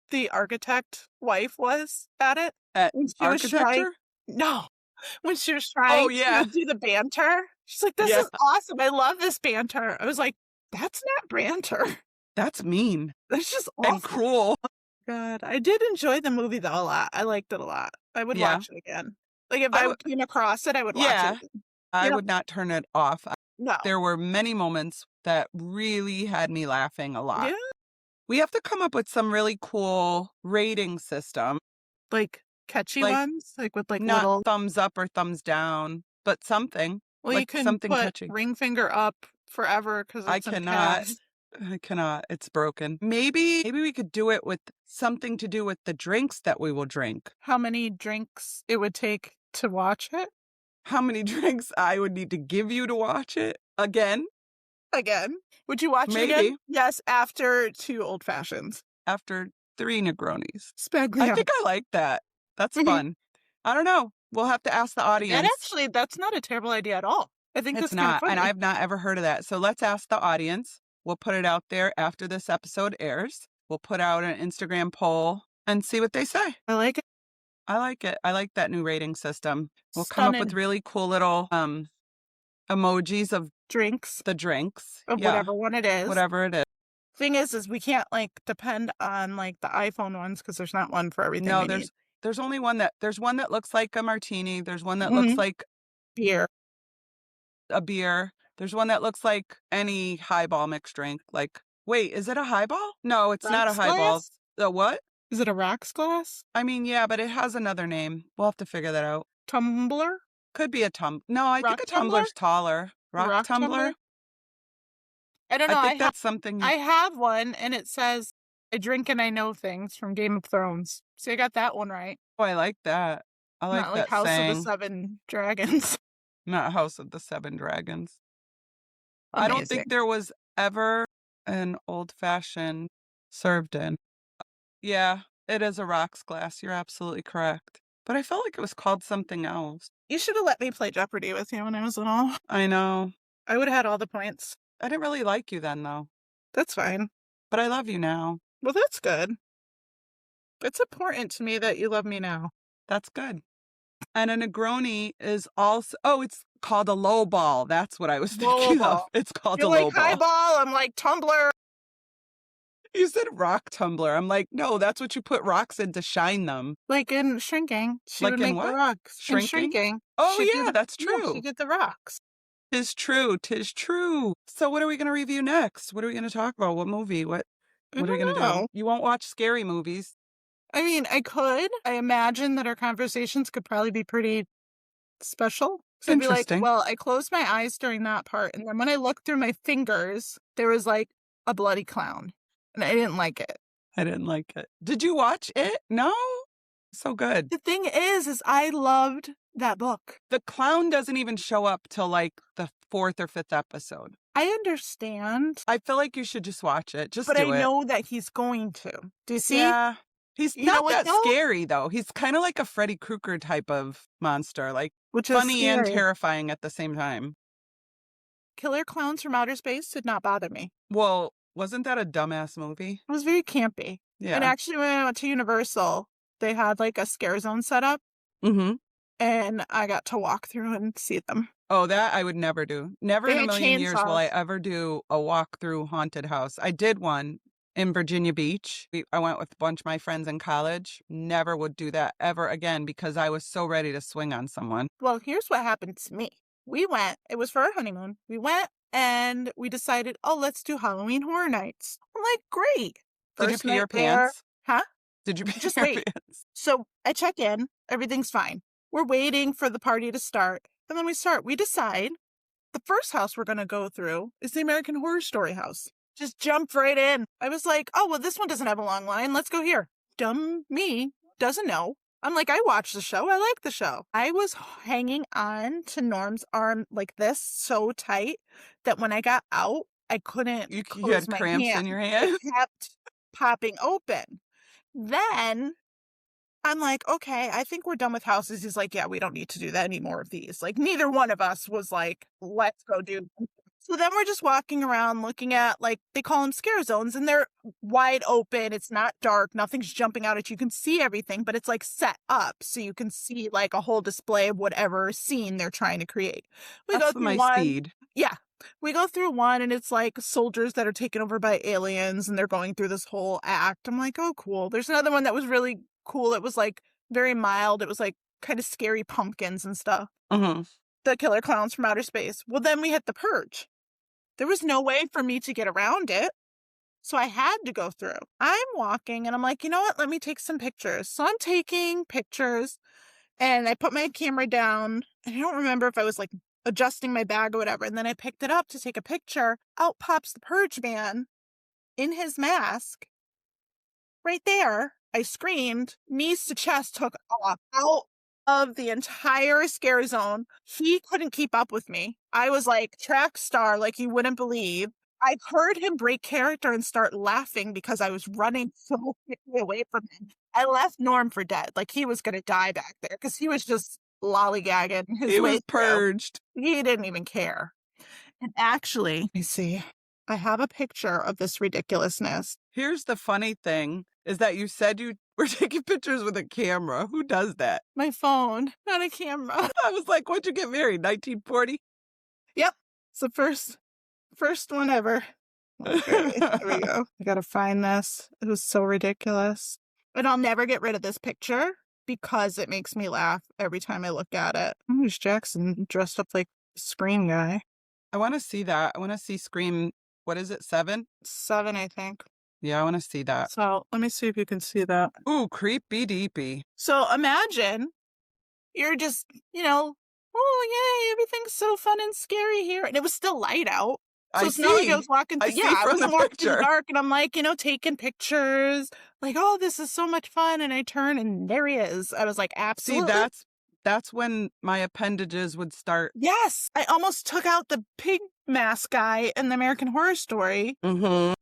S2: the architect wife was at it?
S1: At
S2: When she was
S1: architecture?
S2: No. When she was trying
S1: yeah.
S2: to do the banter, she's like, this
S1: Yeah.
S2: is awesome. I love this banter. I was like, that's not banter.
S1: That's mean
S2: That's just awful.
S1: and cruel.
S2: God, I did enjoy the movie though a lot. I liked it a lot. I would
S1: Yeah.
S2: watch it again. Like if I came across it, I would watch
S1: Yeah.
S2: it again.
S1: I
S2: Yeah.
S1: would not turn it off.
S2: No.
S1: There were many moments that really had me laughing a lot.
S2: Yeah.
S1: We have to come up with some really cool rating system.
S2: Like catchy
S1: Like,
S2: ones? Like with
S1: Not
S2: little
S1: thumbs up or thumbs down, but something.
S2: Well, you
S1: like
S2: can
S1: something
S2: put
S1: catchy.
S2: ring finger up forever because
S1: I
S2: it's in
S1: cannot.
S2: caps.
S1: I cannot. It's broken. Maybe we could do it with something to do with the drinks that we will drink.
S2: How many drinks it would take to watch it?
S1: How many drinks I would need to give you to watch it again?
S2: Again? Would you watch it
S1: Maybe.
S2: again? Yes, after 2 old fashions.
S1: After 3 Negronis.
S2: Spagliato.
S1: I think I like that. That's fun. I don't know. We'll have to ask the audience.
S2: And actually, that's not a terrible idea at all. I think
S1: It's
S2: that's kind of
S1: not,
S2: funny.
S1: and I've not ever heard of that. So let's ask the audience. We'll put it out there after this episode airs. We'll put out an Instagram poll and see what they say.
S2: I like it.
S1: I like it. I like that new rating system. We'll come up with
S2: Stunning.
S1: really cool little emojis of
S2: Drinks
S1: the drinks.
S2: of whatever one it is.
S1: Whatever it is.
S2: Thing is we can't depend on the iPhone ones because there's not one for everything.
S1: No,
S2: we need.
S1: there's only one there's one that looks like a martini. There's one that looks like
S2: beer.
S1: A beer. There's one that looks like any highball mixed drink. Wait, is it a highball? No, it's not a
S2: Rocks
S1: highball.
S2: glass?
S1: The what?
S2: Is it a rocks glass?
S1: I mean, yeah, but it has another name. We'll have to figure that out.
S2: Tumbler?
S1: Could be a No, I think a tumbler's taller. Rock tumbler?
S2: I don't know.
S1: I think that's something.
S2: I have one, and it says, I drink and I know things from Game of Thrones. See, I got that one right.
S1: Oh, I like that. I like
S2: Not
S1: that
S2: House
S1: saying.
S2: of the Seven Dragons.
S1: Not House of the Seven Dragons.
S2: Amazing.
S1: I don't think there was ever an old-fashioned served in. Yeah, it is a rocks glass. You're absolutely correct. But I felt like it was called something else.
S2: You should have let me play Jeopardy with you when I was little.
S1: I know.
S2: I would have had all the points.
S1: I didn't really like you then, though.
S2: That's fine.
S1: But I love you now.
S2: Well, that's good. It's important to me that you love me now.
S1: That's good. And a Negroni is also... Oh, it's called a low ball. That's what I was thinking of. It's called
S2: You're
S1: a low
S2: like
S1: ball.
S2: highball. I'm like tumbler.
S1: You said rock tumbler. I'm like, no, that's what you put rocks in to shine them.
S2: Like in Shrinking. She
S1: Like
S2: would
S1: in
S2: make
S1: what?
S2: the rocks.
S1: Shrinking?
S2: In Shrinking.
S1: Oh,
S2: she
S1: yeah, that's true.
S2: Yeah, she did the rocks.
S1: 'Tis true. 'Tis true. So what are we going to review next? What are we going to talk about? What movie? What are we going to do?
S2: know.
S1: You won't watch scary movies.
S2: I mean, I could. I imagine that our conversations could probably be pretty special. So I'd be like,
S1: Interesting.
S2: well, I closed my eyes during that part. And then when I looked through my fingers, there was like a bloody clown. And I didn't like it.
S1: I didn't like it. Did you watch it? No? So good.
S2: The thing is I loved that book.
S1: The clown doesn't even show up till like the 4th or 5th episode.
S2: I understand,
S1: I feel like you should just watch it. Just
S2: but I
S1: do it.
S2: know that he's going to. Do you see?
S1: Yeah. He's
S2: You know
S1: not
S2: what,
S1: that
S2: though?
S1: scary, though. He's kind of like a Freddy Krueger type of monster, like
S2: Which is
S1: funny and
S2: scary.
S1: terrifying at the same time.
S2: Killer Clowns from Outer Space did not bother me.
S1: Well, wasn't that a dumbass movie?
S2: It was very campy.
S1: Yeah.
S2: And actually, when I went to Universal, they had like a scare zone set up,
S1: Mm-hmm.
S2: and I got to walk through and see them.
S1: Oh, that I would never do. Never
S2: They
S1: in a
S2: had
S1: million years will I
S2: chainsaws.
S1: ever do a walk through haunted house. I did one in Virginia Beach. I went with a bunch of my friends in college. Never would do that ever again because I was so ready to swing on someone.
S2: Well, here's what happened to me. We went, it was for our honeymoon. We went and we decided, oh, let's do Halloween Horror Nights. I'm like, great.
S1: Did you
S2: First
S1: pee
S2: night
S1: your
S2: there.
S1: pants?
S2: Huh?
S1: Did you pee
S2: Just
S1: your
S2: wait.
S1: pants?
S2: So I check in. Everything's fine. We're waiting for the party to start. And then we start. We decide the first house we're going to go through is the American Horror Story house. Just jumped right in. I was like, oh, well, this one doesn't have a long line. Let's go here. Dumb me doesn't know. I'm like, I watched the show. I like the show. I was hanging on to Norm's arm like this so tight that when I got out, I couldn't
S1: You
S2: close
S1: had
S2: my
S1: cramps
S2: hand.
S1: in your hand?
S2: It kept popping open. Then I'm like, okay, I think we're done with houses. He's like, yeah, we don't need to do that any more of these. Like, neither one of us was like, let's go do them. So then we're just walking around looking at, like, they call them scare zones, and they're wide open. It's not dark. Nothing's jumping out at you. You can see everything, but it's like set up so you can see like a whole display of whatever scene they're trying to create. We
S1: That's
S2: go through
S1: my
S2: one.
S1: speed.
S2: Yeah. We go through one and it's like soldiers that are taken over by aliens and they're going through this whole act. I'm like, oh, cool. There's another one that was really cool. It was like very mild. It was like kind of scary pumpkins and stuff.
S1: Mm-hmm.
S2: The Killer Clowns from Outer Space. Well, then we hit the Purge. There was no way for me to get around it. So I had to go through. I'm walking and I'm like, you know what? Let me take some pictures. So I'm taking pictures and I put my camera down. And I don't remember if I was like adjusting my bag or whatever. And then I picked it up to take a picture. Out pops the Purge man in his mask. Right there, I screamed, knees to chest, took off out of the entire scare zone. He couldn't keep up with me. I was like track star, like you wouldn't believe. I heard him break character and start laughing because I was running so quickly away from him. I left Norm for dead. Like he was going to die back there because he was just lollygagging his
S1: He
S2: way
S1: was
S2: through.
S1: purged.
S2: He didn't even care. And actually, let me see. I have a picture of this ridiculousness.
S1: Here's the funny thing is that you said you were taking pictures with a camera. Who does that?
S2: My phone, not a camera.
S1: I was like, when'd you get married? 1940?
S2: Yep. It's the first one ever. Okay, there we go. I gotta find this. It was so ridiculous. And I'll never get rid of this picture because it makes me laugh every time I look at it. Who's Jackson dressed up like a Scream guy?
S1: I want to see that. I want to see Scream. What is it? 7?
S2: 7, I think.
S1: Yeah, I want to see that.
S2: So let me see if you can see that.
S1: Ooh, creepy deepy.
S2: So imagine you're just, oh, yay, everything's so fun and scary here. And it was still light out. So it's not like I was walking through. I was walking in the dark and I'm like, taking pictures. Like, oh, this is so much fun. And I turn and there he is. I was like, absolutely.
S1: See, that's when my appendages would start.
S2: Yes. I almost took out the pig mask guy in the American Horror Story,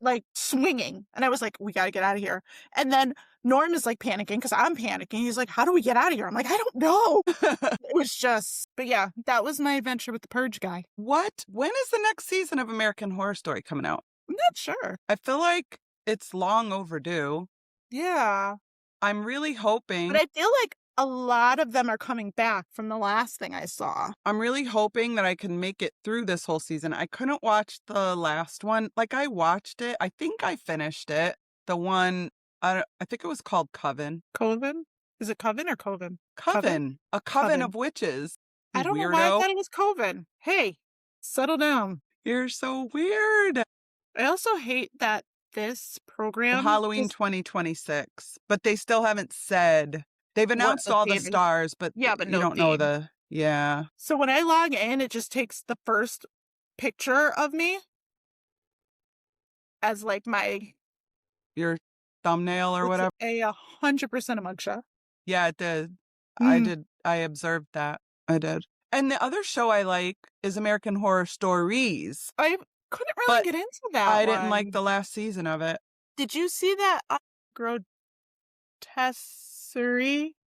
S2: like swinging. And I was like, we got to get out of here. And then Norm is like panicking because I'm panicking. He's like, how do we get out of here? I'm like, I don't know. It was just, but yeah, that was my adventure with the Purge guy.
S1: What? When is the next season of American Horror Story coming out?
S2: I'm not sure.
S1: I feel like it's long overdue.
S2: Yeah.
S1: I'm really hoping.
S2: But I feel like a lot of them are coming back from the last thing I saw.
S1: I'm really hoping that I can make it through this whole season. I couldn't watch the last one. Like, I watched it. I think I finished it. The one, I think it was called Coven.
S2: Coven? Is it Coven or Coven?
S1: Coven. A coven of witches.
S2: I don't know why I thought it was Coven. Hey, settle down.
S1: You're so weird.
S2: I also hate that this program.
S1: Halloween 2026, but they still haven't said. They've announced
S2: the
S1: all the
S2: theme is.
S1: stars, but
S2: Yeah, but
S1: you
S2: no
S1: don't know
S2: theme.
S1: yeah.
S2: So when I log in, it just takes the first picture of me as like my
S1: Your thumbnail or
S2: it's
S1: whatever.
S2: 100% a mugshot.
S1: Yeah, it did.
S2: Mm.
S1: I observed that. I did. And the other show I like is American Horror Stories,
S2: I couldn't really
S1: but
S2: get into that
S1: I didn't like
S2: one.
S1: the last season of it.
S2: Did you see that grotesquerie?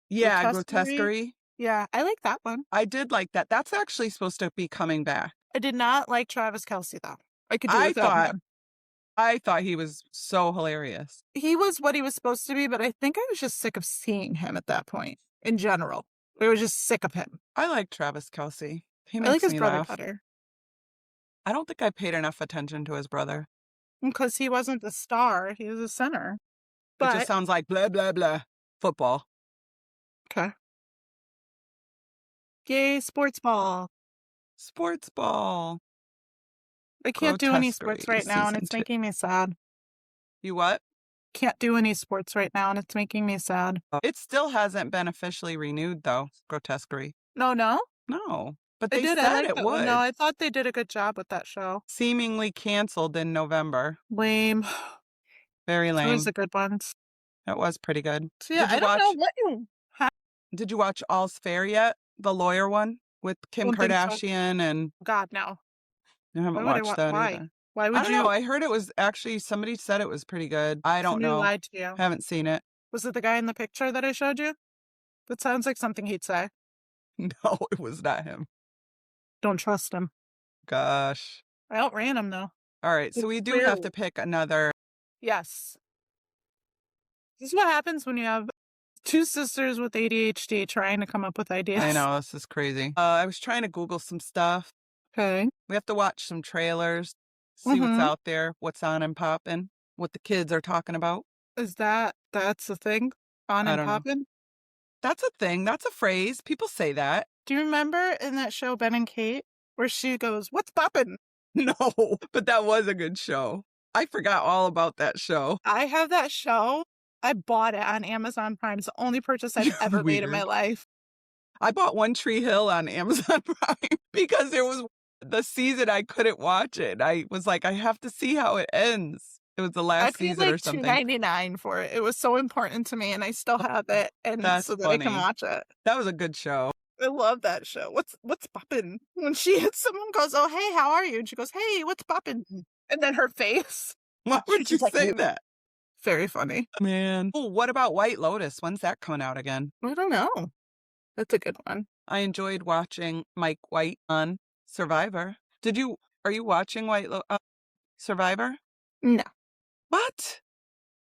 S1: Yeah,
S2: Grotesquerie?
S1: Grotesquerie.
S2: Yeah, I like that one.
S1: I did like that. That's actually supposed to be coming back.
S2: I did not like Travis Kelce though. I could do
S1: I
S2: without
S1: thought
S2: him.
S1: I thought he was so hilarious.
S2: He was what he was supposed to be, but I think I was just sick of seeing him at that point in general. I was just sick of him.
S1: I like Travis Kelce. He
S2: I like
S1: makes
S2: his
S1: me
S2: brother
S1: laugh.
S2: better
S1: I don't think I paid enough attention to his brother.
S2: because he wasn't the star. He was a center.
S1: It just
S2: But
S1: sounds like blah, blah, blah. Football.
S2: okay. Yay, sports ball.
S1: Sports ball.
S2: I can't do any sports
S1: Grotesquerie
S2: right now, and
S1: season
S2: it's
S1: 2.
S2: making me sad.
S1: You what?
S2: Can't do any sports right now, and it's making me sad.
S1: It still hasn't been officially renewed, though, Grotesquerie.
S2: No,
S1: No, but
S2: I
S1: they
S2: did. I
S1: said
S2: liked
S1: it
S2: that one. No,
S1: would.
S2: I thought they did a good job with that show.
S1: Seemingly canceled in November.
S2: Lame.
S1: Very
S2: It's
S1: lame.
S2: always the good ones.
S1: It was pretty good.
S2: So yeah, I don't know what you.
S1: Did you watch All's Fair yet? The lawyer one with Kim
S2: Don't think so.
S1: Kardashian and
S2: God, no.
S1: I haven't
S2: Why would I
S1: watched that
S2: why?
S1: either.
S2: Why
S1: I
S2: would
S1: don't
S2: you?
S1: know. I heard it was actually somebody said it was pretty good. I don't
S2: Somebody
S1: know.
S2: lied to you.
S1: Haven't seen it.
S2: Was it the guy in the picture that I showed you? That sounds like something he'd say.
S1: No, it was not him.
S2: Don't trust him.
S1: Gosh.
S2: I outran him though.
S1: All right. So we do have to pick another.
S2: Yes. This is what happens when you have two sisters with ADHD trying to come up with ideas.
S1: I know. This is crazy. I was trying to Google some stuff.
S2: Okay.
S1: We have to watch some trailers, see what's out there, what's on and popping, what the kids are talking about.
S2: That's the thing? On and popping?
S1: That's a thing. That's a phrase. People say that.
S2: Do you remember in that show, Ben and Kate, where she goes, "What's poppin'?"
S1: No, but that was a good show. I forgot all about that show.
S2: I have that show. I bought it on Amazon Prime. It's the only purchase I've ever made in my life.
S1: I bought One Tree Hill on Amazon Prime because it was the season I couldn't watch it. I was like, I have to see how it ends. It was the last season or something.
S2: I paid like $2.99 for it. It was so important to me, and I still have it, and
S1: That's
S2: so that
S1: funny.
S2: I can watch it.
S1: That was a good show.
S2: I love that show. What's poppin'? When someone goes, "Oh, hey, how are you?" And she goes, "Hey, what's poppin'?" And then her face.
S1: Why would you say that?
S2: Very funny.
S1: Man. Oh, what about White Lotus? When's that coming out again?
S2: I don't know. That's a good one.
S1: I enjoyed watching Mike White on Survivor. Are you watching Survivor?
S2: No.
S1: What?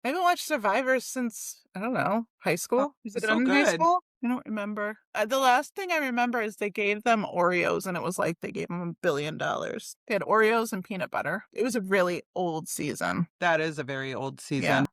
S2: I haven't watched Survivor since, I don't know, high school. Is it
S1: so
S2: in high
S1: good.
S2: school? I don't remember. The last thing I remember is they gave them Oreos, and it was like they gave them $1 billion. They had Oreos and peanut butter. It was a really old season.
S1: That is a very old season.
S2: Yeah,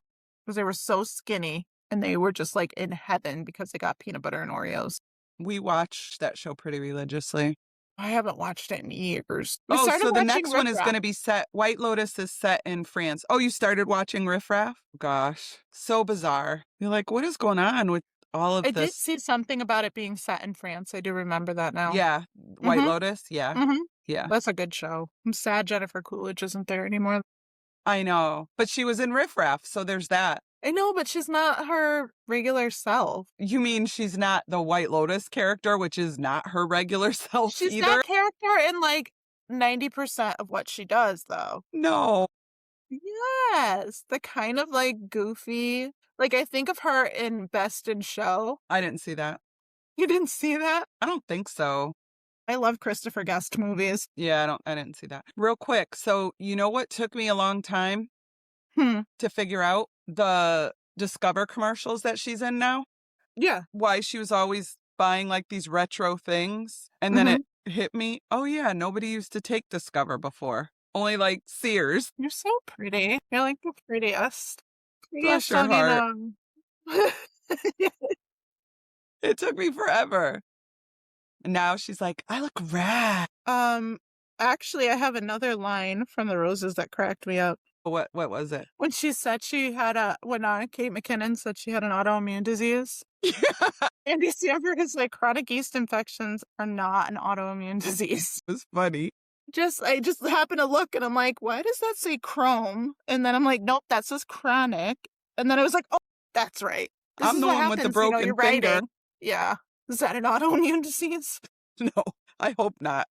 S2: because they were so skinny, and they were just like in heaven because they got peanut butter and Oreos.
S1: We watched that show pretty religiously.
S2: I haven't watched it in years.
S1: So the next one is going to be set. White Lotus is set in France. Oh, you started watching Riff Raff? Gosh, so bizarre. You're like, what is going on with all of this?
S2: I did see something about it being set in France. I do remember that now.
S1: Yeah, White Lotus. Yeah, yeah.
S2: That's a good show. I'm sad Jennifer Coolidge isn't there anymore.
S1: I know, but she was in Riff Raff, so there's that.
S2: I know, but she's not her regular self.
S1: You mean she's not the White Lotus character, which is not her regular self
S2: She's
S1: either?
S2: that character in like 90% of what she does, though.
S1: No.
S2: Yes. The kind of like goofy. Like I think of her in Best in Show.
S1: I didn't see that.
S2: You didn't see that?
S1: I don't think so.
S2: I love Christopher Guest movies.
S1: Yeah, I didn't see that. Real quick. So, you know what took me a long time to figure out? The Discover commercials that she's in now.
S2: Yeah.
S1: Why she was always buying like these retro things. And then it hit me. Oh yeah, nobody used to take Discover before. Only like Sears.
S2: You're so pretty. You're like the prettiest.
S1: Bless your heart. It took me forever. And now she's like, I look rad.
S2: Actually, I have another line from The Roses that cracked me up.
S1: What was it?
S2: When she said when Kate McKinnon said she had an autoimmune disease. Andy Samberg is like, chronic yeast infections are not an autoimmune disease.
S1: It was funny.
S2: I just happened to look and I'm like, why does that say Chrome? And then I'm like, nope, that says chronic. And then I was like, oh, that's right. This
S1: I'm
S2: is
S1: the
S2: what
S1: one with the
S2: happens,
S1: broken
S2: you're
S1: finger.
S2: writing. Yeah. Is that an autoimmune disease?
S1: No, I hope not.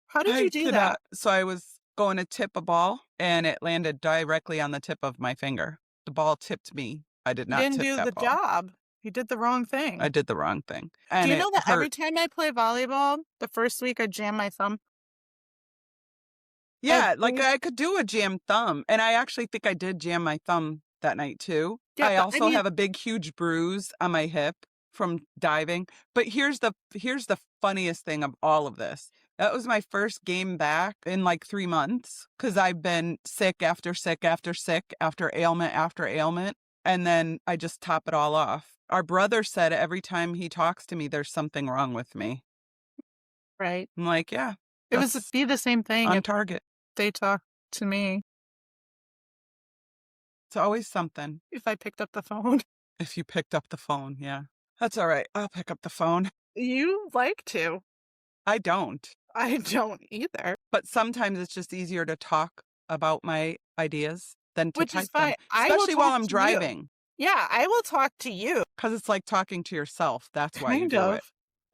S2: How did you do that?
S1: So I was going to tip a ball and it landed directly on the tip of my finger. The ball tipped me. I did
S2: You
S1: not
S2: didn't
S1: tip
S2: do the
S1: that ball.
S2: job. You did the wrong thing.
S1: I did the wrong thing.
S2: Do
S1: And
S2: you
S1: it
S2: know that
S1: hurt.
S2: every time I play volleyball, the first week I jam my thumb?
S1: Yeah, like I could do a jam thumb. And I actually think I did jam my thumb that night too.
S2: Yeah,
S1: I
S2: but
S1: also have a big, huge bruise on my hip from diving. But here's the funniest thing of all of this. That was my first game back in like 3 months because I've been sick after sick after sick after ailment after ailment. And then I just top it all off. Our brother said every time he talks to me, there's something wrong with me.
S2: right.
S1: I'm like, yeah,
S2: It would
S1: that's
S2: be the same thing
S1: on
S2: if
S1: target.
S2: they talked to me.
S1: It's always something.
S2: If I picked up the phone.
S1: If you picked up the phone, yeah. That's all right. I'll pick up the phone.
S2: You like to.
S1: I don't.
S2: I don't either.
S1: But sometimes it's just easier to talk about my ideas than to
S2: Which is
S1: type them,
S2: fine. I will
S1: especially while
S2: talk
S1: I'm
S2: to you.
S1: driving.
S2: Yeah, I will talk to you.
S1: Because it's like talking to yourself. That's why you
S2: Kind
S1: do it.
S2: of.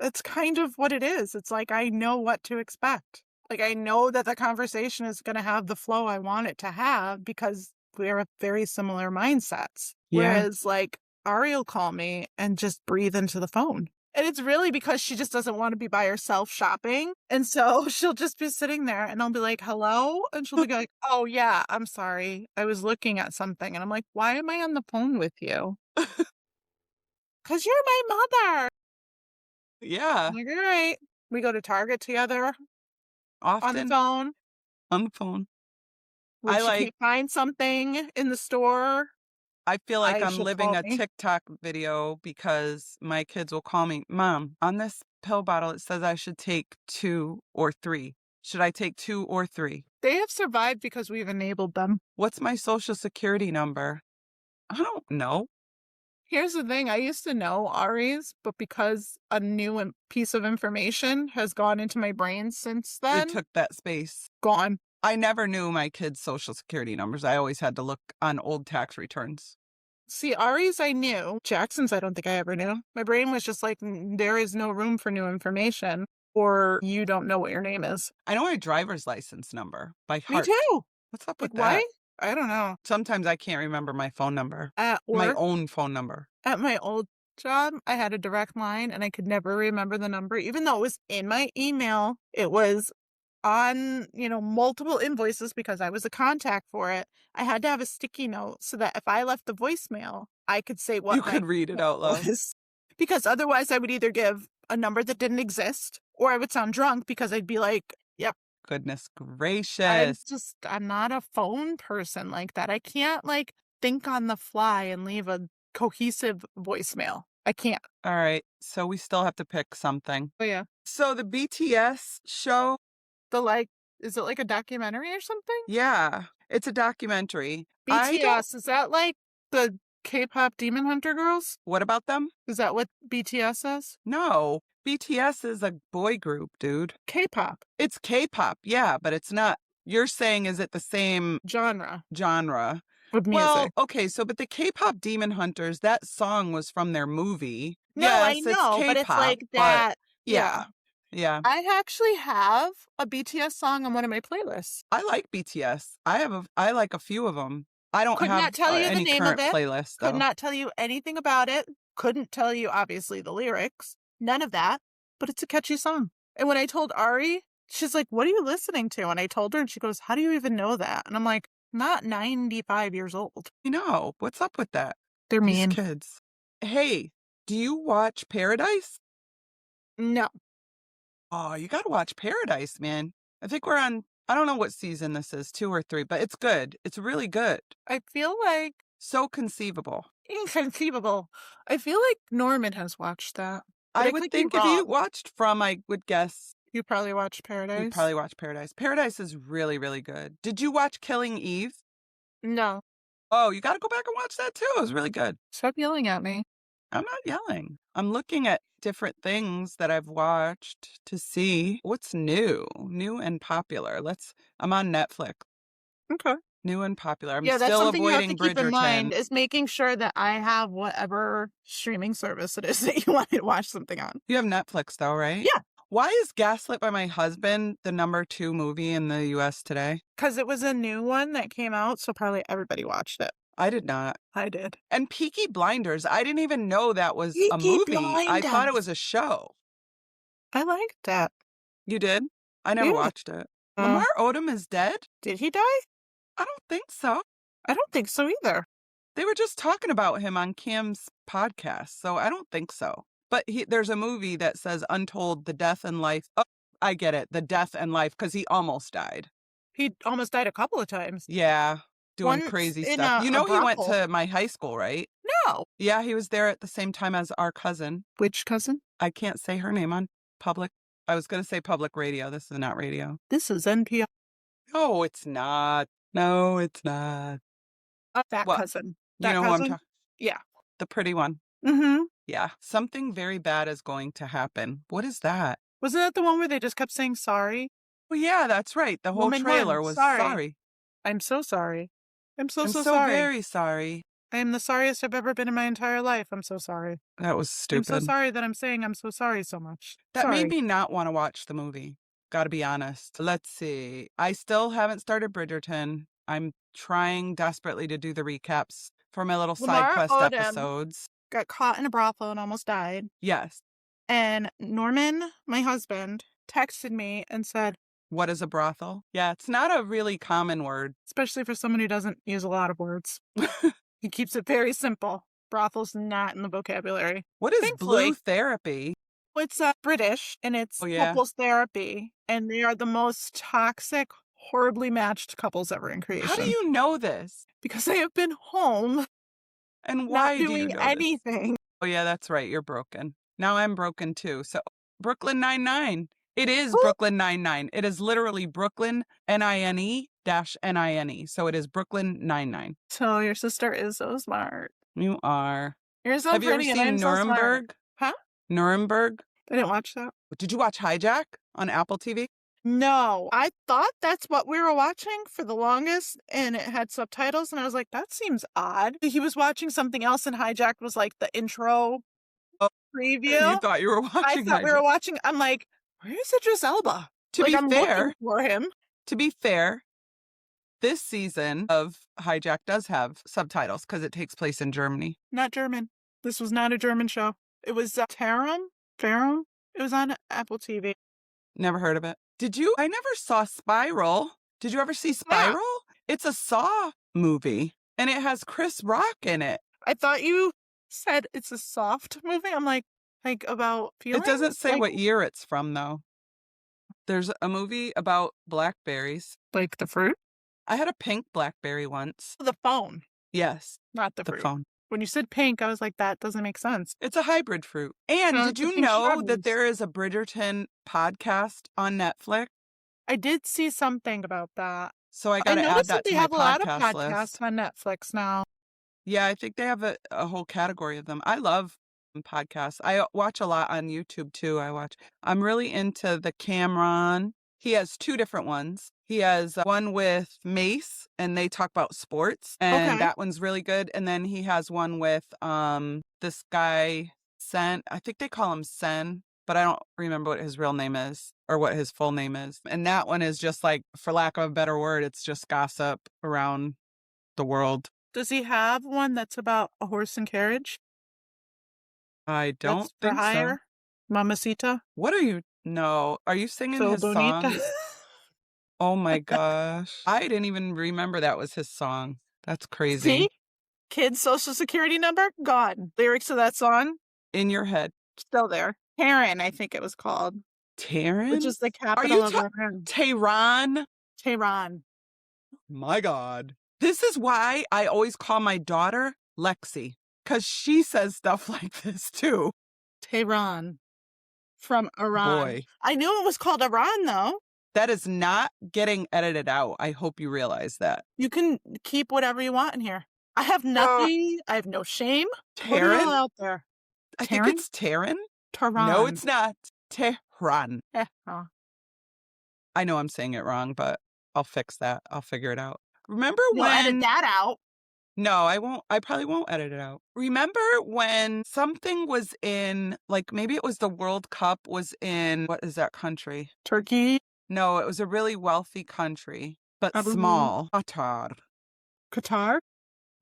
S2: That's kind of what it is. It's like I know what to expect. Like I know that the conversation is going to have the flow I want it to have because we're of very similar mindsets.
S1: Yeah.
S2: Whereas like Ari will call me and just breathe into the phone. And it's really because she just doesn't want to be by herself shopping. And so she'll just be sitting there and I'll be like, hello? And she'll be like, oh yeah, I'm sorry. I was looking at something. And I'm like, why am I on the phone with you? Because you're my mother.
S1: Yeah.
S2: I'm like, all right. We go to Target together
S1: Often
S2: on the phone.
S1: on the phone.
S2: When she can't find something in the store,
S1: I feel like I'm
S2: she'll
S1: living
S2: call
S1: a
S2: me.
S1: TikTok video because my kids will call me, Mom, on this pill bottle, it says I should take 2 or 3. Should I take 2 or 3?
S2: They have survived because we've enabled them.
S1: What's my social security number? I don't know.
S2: Here's the thing. I used to know Ari's, but because a new piece of information has gone into my brain since then,
S1: It took that space.
S2: gone.
S1: I never knew my kids' social security numbers. I always had to look on old tax returns.
S2: See, Ari's I knew. Jackson's I don't think I ever knew. My brain was just like, there is no room for new information, or you don't know what your name is.
S1: I know my driver's license number by
S2: Me
S1: heart.
S2: too.
S1: What's up
S2: Like,
S1: with that?
S2: why? I don't know.
S1: Sometimes I can't remember my phone number.
S2: At
S1: My
S2: work,
S1: own phone number.
S2: at my old job, I had a direct line and I could never remember the number, even though it was in my email. It was on, multiple invoices because I was a contact for it. I had to have a sticky note so that if I left the voicemail, I could say what
S1: You could read it out loud.
S2: was. Because otherwise I would either give a number that didn't exist or I would sound drunk because I'd be like, yep.
S1: Goodness gracious.
S2: I'm not a phone person like that. I can't think on the fly and leave a cohesive voicemail. I can't.
S1: All right. So we still have to pick something.
S2: Oh yeah.
S1: So the BTS show.
S2: Is it like a documentary or something?
S1: Yeah, it's a documentary.
S2: BTS, is that like the K-pop Demon Hunter girls?
S1: What about them?
S2: Is that what BTS is?
S1: No, BTS is a boy group, dude.
S2: K-pop.
S1: It's K-pop, yeah, but it's not. You're saying, is it the same
S2: genre
S1: of
S2: of music?
S1: Well, okay, but the K-pop Demon Hunters, that song was from their movie.
S2: No,
S1: yes,
S2: I know,
S1: it's
S2: but it's
S1: K-pop,
S2: like that.
S1: Yeah. Yeah.
S2: I actually have a BTS song on one of my playlists.
S1: I like BTS. I like a few of them. I don't
S2: Could
S1: have
S2: not tell you the
S1: any
S2: name
S1: current
S2: of it.
S1: playlist, though.
S2: Could not tell you anything about it. Couldn't tell you, obviously, the lyrics. None of that. But it's a catchy song. And when I told Ari, she's like, what are you listening to? And I told her, and she goes, how do you even know that? And I'm like, not 95 years old.
S1: You know, what's up with that?
S2: They're
S1: These
S2: mean.
S1: kids. Hey, do you watch Paradise?
S2: No.
S1: Oh, you got to watch Paradise, man. I think we're on, I don't know what season this is, 2 or 3, but it's good. It's really good.
S2: I feel like
S1: So conceivable.
S2: inconceivable. I feel like Norman has watched that.
S1: I would think if you watched From, I would guess.
S2: You probably watched Paradise.
S1: You'd probably watch Paradise. Paradise is really, really good. Did you watch Killing Eve?
S2: No.
S1: Oh, you got to go back and watch that too. It was really good.
S2: Stop yelling at me.
S1: I'm not yelling. I'm looking at different things that I've watched to see what's new and popular. I'm on Netflix.
S2: Okay.
S1: New and popular. I'm
S2: Yeah, that's
S1: still
S2: something you have to
S1: avoiding
S2: keep in
S1: Bridgerton.
S2: mind, is making sure that I have whatever streaming service it is that you want me to watch something on.
S1: You have Netflix though, right?
S2: Yeah.
S1: Why is Gaslit by My Husband the #2 movie in the US today?
S2: Because it was a new one that came out, so probably everybody watched it.
S1: I did not.
S2: I did.
S1: And Peaky Blinders, I didn't even know that was a
S2: Peaky
S1: movie. I thought it
S2: Blinders.
S1: was a show.
S2: I liked that.
S1: You did? I never
S2: Yeah.
S1: watched it. Lamar Odom is dead?
S2: Did he die?
S1: I don't think so.
S2: I don't think so either.
S1: They were just talking about him on Cam's podcast, so I don't think so. But there's a movie that says Untold, The Death and Life. Oh, I get it. The Death and Life, because he almost died.
S2: He almost died a couple of times.
S1: Yeah, doing
S2: Once
S1: crazy
S2: in
S1: stuff.
S2: a
S1: He went
S2: brothel.
S1: to my high school, right?
S2: No.
S1: Yeah, he was there at the same time as our cousin.
S2: Which cousin?
S1: I can't say her name on public. I was going to say public radio. This is not radio.
S2: This is NPR.
S1: No, it's not. No, it's not.
S2: That
S1: What?
S2: cousin.
S1: You
S2: That
S1: know who I'm
S2: cousin?
S1: talking?
S2: Yeah.
S1: The pretty one.
S2: Mm-hmm.
S1: Yeah. Something very bad is going to happen. What is that?
S2: Wasn't that the one where they just kept saying sorry?
S1: Well, yeah, that's right. The whole
S2: Woman
S1: trailer
S2: one,
S1: was
S2: sorry.
S1: sorry.
S2: I'm so sorry. I'm so
S1: I'm so
S2: sorry.
S1: very sorry.
S2: I am the sorriest I've ever been in my entire life. I'm so sorry.
S1: That was
S2: I'm so
S1: stupid.
S2: sorry that I'm saying I'm so sorry so much.
S1: That
S2: Sorry.
S1: made me not want to watch the movie. Gotta be honest. Let's see. I still haven't started Bridgerton. I'm trying desperately to do the recaps for my little side
S2: Lamar
S1: quest
S2: Odom
S1: episodes.
S2: got caught in a brothel and almost died.
S1: Yes.
S2: And Norman, my husband, texted me and said,
S1: What is a brothel? Yeah, it's not a really common word.
S2: especially for someone who doesn't use a lot of words. He keeps it very simple. Brothel's not in the vocabulary.
S1: What is
S2: Thankfully.
S1: blue therapy?
S2: It's British, and it's
S1: Oh, yeah.
S2: couples therapy, and they are the most toxic, horribly matched couples ever in creation.
S1: How do you know this?
S2: Because they have been home,
S1: And why
S2: not
S1: do you
S2: doing
S1: know this?
S2: anything.
S1: Oh, yeah, that's right. You're broken. Now I'm broken too. So Brooklyn Nine-Nine. It is Brooklyn Nine-Nine. It is literally Brooklyn Nine-Nine. So it is Brooklyn Nine-Nine.
S2: So your sister is so smart.
S1: You are.
S2: You're so
S1: Have you ever
S2: pretty, and
S1: seen
S2: I'm so smart.
S1: Nuremberg?
S2: Huh?
S1: Nuremberg?
S2: I didn't watch that.
S1: Did you watch Hijack on Apple TV?
S2: No, I thought that's what we were watching for the longest, and it had subtitles, and I was like, that seems odd. He was watching something else, and Hijacked was like the intro preview.
S1: You thought you were watching
S2: I thought we
S1: Hijack.
S2: were watching. I'm like, where is Idris Elba?
S1: To
S2: like,
S1: be
S2: I'm
S1: fair,
S2: looking for him.
S1: This season of Hijack does have subtitles because it takes place in Germany.
S2: Not German. This was not a German show. It was Tarum? Farum? It was on Apple TV.
S1: Never heard of it. I never saw Spiral. Did you ever see Spiral? It's a Saw movie, and it has Chris Rock in it.
S2: I thought you said it's a soft movie. I'm like about feelings?
S1: It doesn't say
S2: Like-
S1: what year it's from, though. There's a movie about blackberries.
S2: Like the fruit?
S1: I had a pink blackberry once.
S2: The phone,
S1: Yes,
S2: not the
S1: the
S2: fruit.
S1: phone.
S2: When you said pink, I was like, that doesn't make sense.
S1: It's a hybrid fruit. And
S2: No,
S1: did
S2: it's a
S1: you
S2: pink
S1: know
S2: strawberries.
S1: that there is a Bridgerton podcast on Netflix?
S2: I did see something about that.
S1: So I got to add
S2: noticed
S1: that
S2: they
S1: to my
S2: have a lot of
S1: podcast
S2: podcasts
S1: list.
S2: on Netflix now.
S1: Yeah, I think they have a whole category of them. I love podcasts. I watch a lot on YouTube too. I'm really into the Cameron. He has 2 different ones. He has one with Mace, and they talk about sports, and
S2: Okay.
S1: that one's really good. And then he has one with this guy, Sen. I think they call him Sen, but I don't remember what his real name is or what his full name is. And that one is just like, for lack of a better word, it's just gossip around the world.
S2: Does he have one that's about a horse and carriage?
S1: I don't
S2: That's for
S1: think so.
S2: hire? Mamacita?
S1: What are you? No. Are you singing
S2: So
S1: his
S2: bonita?
S1: songs? Oh my gosh. I didn't even remember that was his song. That's crazy.
S2: See? Kid's social security number? Gone. Lyrics to that song?
S1: In your head.
S2: Still there. Taryn, I think it was called.
S1: Taryn?
S2: Which is the
S1: you
S2: capital of
S1: ta-
S2: Iran.
S1: Tehran?
S2: Tehran.
S1: My God. This is why I always call my daughter Lexi, because she says stuff like this too.
S2: Tehran. From Iran.
S1: Boy.
S2: I knew it was called Iran, though.
S1: That is not getting edited out. I hope you realize that.
S2: You can keep whatever you want in here. I have nothing. I have no shame. Put it all
S1: Taryn?
S2: out there.
S1: I think it's Taryn. No,
S2: Tehran.
S1: it's not. Tehran.
S2: Oh.
S1: I know I'm saying it wrong, but I'll fix that. I'll figure it out. Remember
S2: You'll edit that out.
S1: No, I won't. I probably won't edit it out. Remember when something was in, like, maybe it was the World Cup was in, what is that country?
S2: Turkey.
S1: No, it was a really wealthy country, but
S2: Abu-
S1: small. Qatar.
S2: Qatar.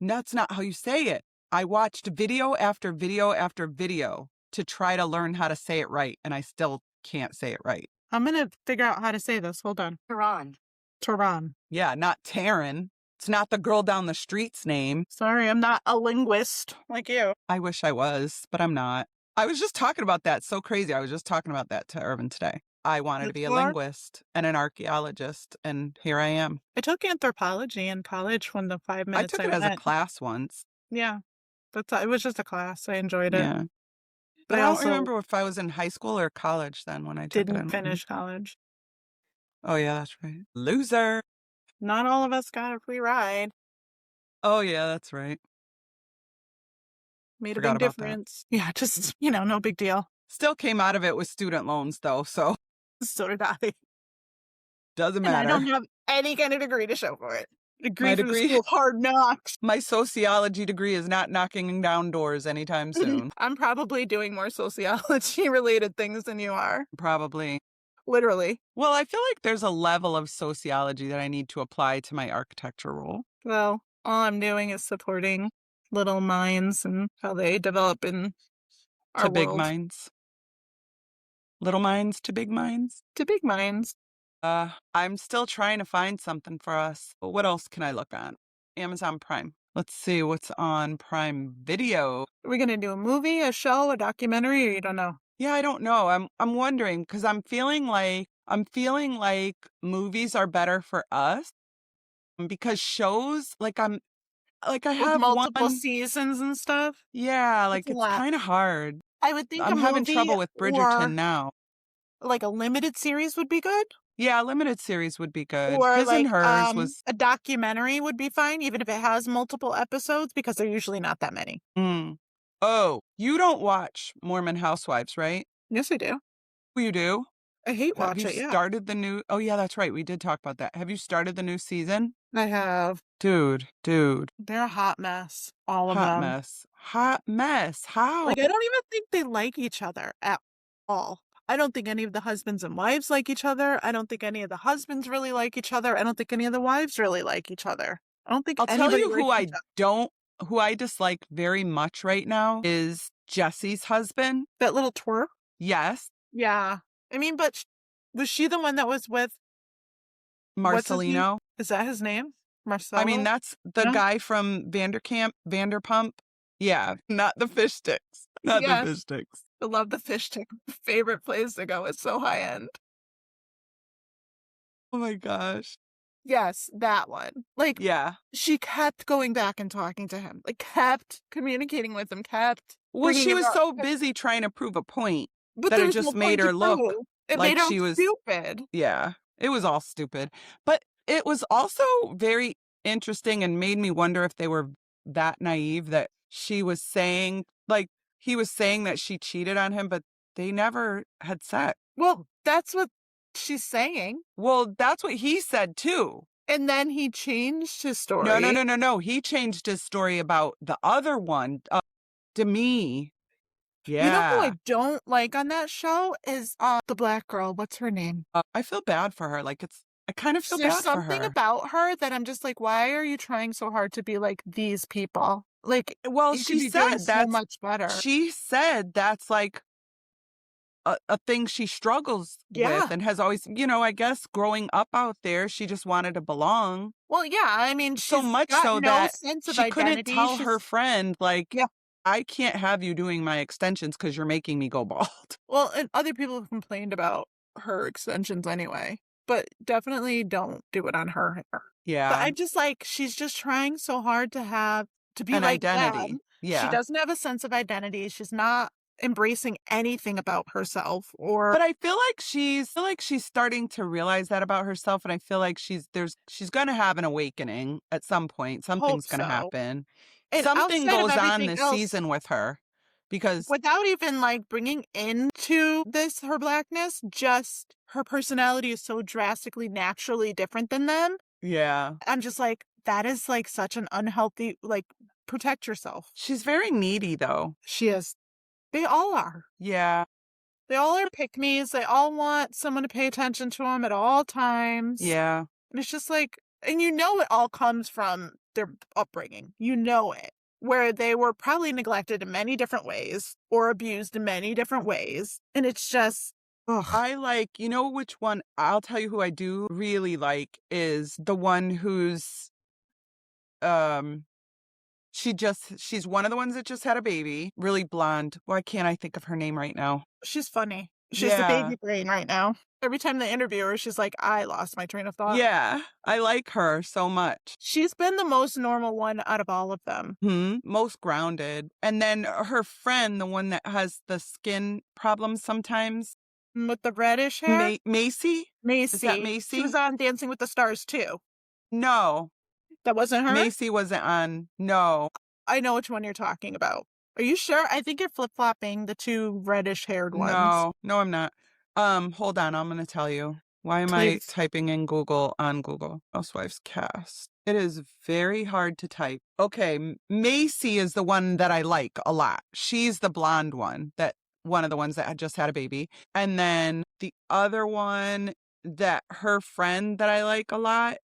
S1: That's not how you say it. I watched video after video after video to try to learn how to say it right, and I still can't say it right.
S2: I'm going to figure out how to say this. Hold on. Tehran.
S1: Yeah, not Taryn. It's not the girl down the street's name.
S2: Sorry, I'm not a linguist like you.
S1: I wish I was, but I'm not. I was just talking about that. So crazy. I was just talking about that to Irvin today. I wanted to be a linguist and an archaeologist, and here I am.
S2: I took anthropology in college when the 5 minutes
S1: I took it as a class once.
S2: Yeah, it was just a class. I enjoyed it.
S1: Yeah. But I don't remember if I was in high school or college then when I took it.
S2: Didn't finish college.
S1: Oh, yeah, that's right. Loser.
S2: Not all of us got a free ride.
S1: Oh, yeah, that's right.
S2: Made a big difference. Yeah, just, no big deal.
S1: Still came out of it with student loans, though, so.
S2: So did I.
S1: Doesn't matter.
S2: And I don't have any kind of degree to show for it. My degree from the school of hard knocks.
S1: My sociology degree is not knocking down doors anytime soon.
S2: I'm probably doing more sociology-related things than you are.
S1: Probably.
S2: Literally.
S1: Well, I feel like there's a level of sociology that I need to apply to my architecture role.
S2: Well, all I'm doing is supporting little minds and how they develop in our world.
S1: To big minds. Little minds to big minds?
S2: To big minds.
S1: I'm still trying to find something for us. What else can I look on? Amazon Prime. Let's see what's on Prime Video.
S2: Are we going to do a movie, a show, a documentary, or you don't know?
S1: Yeah, I don't know. I'm wondering because I'm feeling like movies are better for us because shows I have
S2: with multiple seasons and stuff.
S1: Yeah, it's kind of hard.
S2: I would think
S1: I'm having trouble with Bridgerton now.
S2: Like a limited series would be good.
S1: Yeah, a limited series would be good.
S2: Or
S1: His and Hers was
S2: a documentary would be fine, even if it has multiple episodes, because they're usually not that many.
S1: Oh, you don't watch Mormon Housewives, right?
S2: Yes, I do.
S1: You do?
S2: I hate watching it.
S1: Have you started the new? Oh, yeah, that's right. We did talk about that. Have you started the new season?
S2: I have.
S1: Dude.
S2: They're a hot mess. All of them.
S1: Hot mess. How?
S2: I don't even think they like each other at all. I don't think any of the husbands and wives like each other. I don't think any of the husbands really like each other. I don't think any of the wives really like each other. I don't think
S1: I'll tell you who I dislike very much right now is Jesse's husband.
S2: That little twerp?
S1: Yes.
S2: Yeah. I mean, but was she the one that was with
S1: Marcelino?
S2: Is that his name? Marcelo?
S1: I mean, that's the guy from Vanderpump. Yeah, not the fish sticks. The fish sticks.
S2: I love the fish stick. Favorite place to go. It's so high end.
S1: Oh my gosh.
S2: Yes, that one.
S1: Yeah.
S2: She kept going back and talking to him. Kept communicating with him,
S1: Well, she was so busy trying to prove a point that it just made her look like she was
S2: stupid.
S1: Yeah, it was all stupid. But it was also very interesting and made me wonder if they were that naive that she was saying, he was saying that she cheated on him, but they never had sex.
S2: Well, that's what she's saying.
S1: Well, that's what he said too.
S2: And then he changed his story.
S1: No. He changed his story about the other one, Demi. Yeah.
S2: You know who I don't like on that show is the black girl. What's her name?
S1: I feel bad for her. I kind of feel bad for her.
S2: There's something about her that I'm just why are you trying so hard to be like these people?
S1: Well, she said that's
S2: so much better.
S1: She said that's a thing she struggles with and has always, I guess growing up out there, she just wanted to belong.
S2: Well, yeah, I mean,
S1: so much so that she couldn't tell her friend, I can't have you doing my extensions because you're making me go bald.
S2: Well, and other people have complained about her extensions anyway, but definitely don't do it on her hair.
S1: Yeah.
S2: But I'm just she's just trying so hard to be an
S1: identity.
S2: them.
S1: Yeah.
S2: She doesn't have a sense of identity. She's not embracing anything about herself or
S1: But I feel like she's starting to realize that about herself, and I feel like she's gonna have an awakening at some point.
S2: hope
S1: Something's gonna
S2: so.
S1: happen.
S2: And
S1: Something
S2: outside of
S1: goes on
S2: everything
S1: this
S2: else,
S1: season with her because
S2: without even like bringing into this her blackness, just her personality is so drastically naturally different than them.
S1: yeah,
S2: I'm just like, that is like such an unhealthy, like, protect yourself.
S1: she's very needy though.
S2: She is. They all are.
S1: Yeah,
S2: They all are pick me's. They all want someone to pay attention to them at all times.
S1: yeah,
S2: And it's just like, and you know, it all comes from their upbringing. You know it. Where they were probably neglected in many different ways or abused in many different ways. And it's just, ugh.
S1: I like, you know which one? I'll tell you who I do really like is the one who's um she's one of the ones that just had a baby, really blonde. Why can't I think of her name right now?
S2: She's funny. She's the
S1: Yeah.
S2: baby brain right now. Every time they interview her, she's like, I lost my train of thought.
S1: Yeah, I like her so much.
S2: She's been the most normal one out of all of them.
S1: Most grounded. And then her friend, the one that has the skin problems sometimes,
S2: With the reddish hair,
S1: Macy? Is that
S2: Macy. She was
S1: Macy?
S2: on Dancing with the Stars too.
S1: No,
S2: That wasn't her?
S1: Macy wasn't on. No,
S2: I know which one you're talking about. Are you sure? I think you're flip-flopping the two reddish haired ones.
S1: no, I'm not. Hold on, I'm gonna tell you. Why am I
S2: Please.
S1: typing in Google on Google? Housewives cast. It is very hard to type. Okay, Macy is the one that I like a lot. She's the blonde one of the ones that had just had a baby. And then the other one that her friend that I like a lot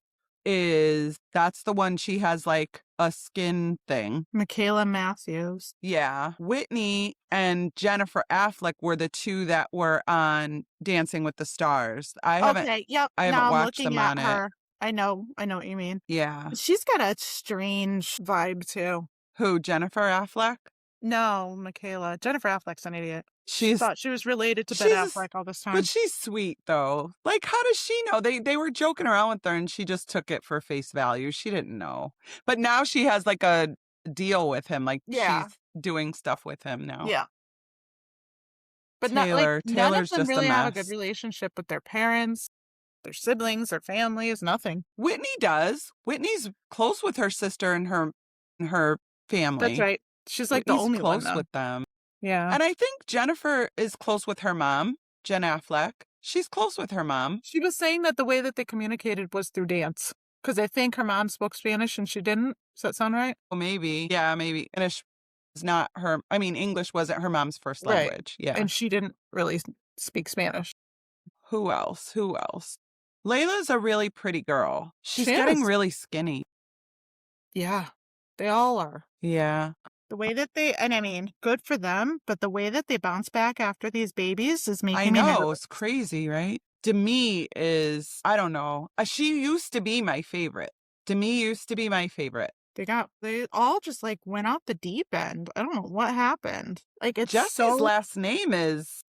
S1: that's the one she has like a skin thing.
S2: Michaela Matthews.
S1: Yeah. Whitney and Jennifer Affleck were the two that were on Dancing with the Stars.
S2: Okay, yep.
S1: I haven't
S2: Now I'm
S1: watched them
S2: looking at
S1: on it.
S2: her. I know what you mean.
S1: Yeah.
S2: She's got a strange vibe too.
S1: Who, Jennifer Affleck?
S2: No, Michaela. Jennifer Affleck's an idiot. She
S1: She's
S2: thought she was related to Ben
S1: she's
S2: Affleck all this
S1: but
S2: time.
S1: she's sweet though. Like how does she know? They were joking around with her and she just took it for face value. She didn't know. But now she has like a deal with him. Like
S2: Yeah.
S1: she's doing stuff with him now.
S2: Yeah. But not like none of
S1: Taylor's
S2: them
S1: just a
S2: really have a good
S1: mess.
S2: relationship with their parents, their siblings, their families, nothing.
S1: Whitney does. Whitney's close with her sister and her family.
S2: That's right. She's like the
S1: Whitney's
S2: only one
S1: close
S2: though.
S1: with them.
S2: Yeah.
S1: And I think Jennifer is close with her mom, Jen Affleck. She's close with her mom.
S2: She was saying that the way that they communicated was through dance. Because I think her mom spoke Spanish and she didn't. Does that sound right?
S1: Well, maybe. Yeah, maybe. English is not her. I mean, English wasn't her mom's first
S2: Right.
S1: language. Yeah.
S2: And she didn't really speak Spanish.
S1: Who else? Who else? Layla's a really pretty girl. She's
S2: She
S1: getting
S2: is.
S1: really skinny.
S2: Yeah. They all are.
S1: Yeah.
S2: The way that and I mean, good for them, but the way that they bounce back after these babies is making
S1: I
S2: me
S1: know.
S2: nervous.
S1: It's crazy, right? Demi is, I don't know. She used to be my favorite. Demi used to be my favorite.
S2: They all just like went off the deep end. I don't know what happened. Like it's
S1: Jesse's last name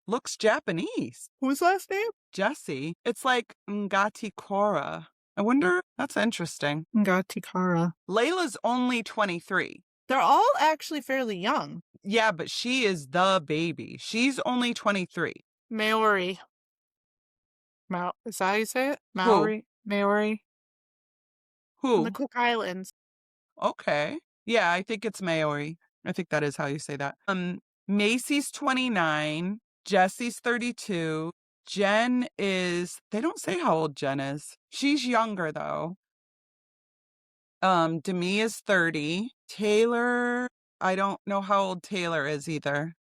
S1: looks Japanese.
S2: Whose last name?
S1: Jesse. It's like Ngati Kora. I wonder, that's interesting.
S2: Ngatikara.
S1: Layla's only 23.
S2: They're all actually fairly young.
S1: Yeah, but she is the baby. She's only 23.
S2: Maori. Is that how you say it? Maori? Maori.
S1: Who?
S2: From the Cook Islands.
S1: Okay. Yeah, I think it's Maori. I think that is how you say that. Macy's 29. Jesse's 32. Jen is, they don't say how old Jen is. She's younger though. Demi is 30. Taylor, I don't know how old Taylor is either.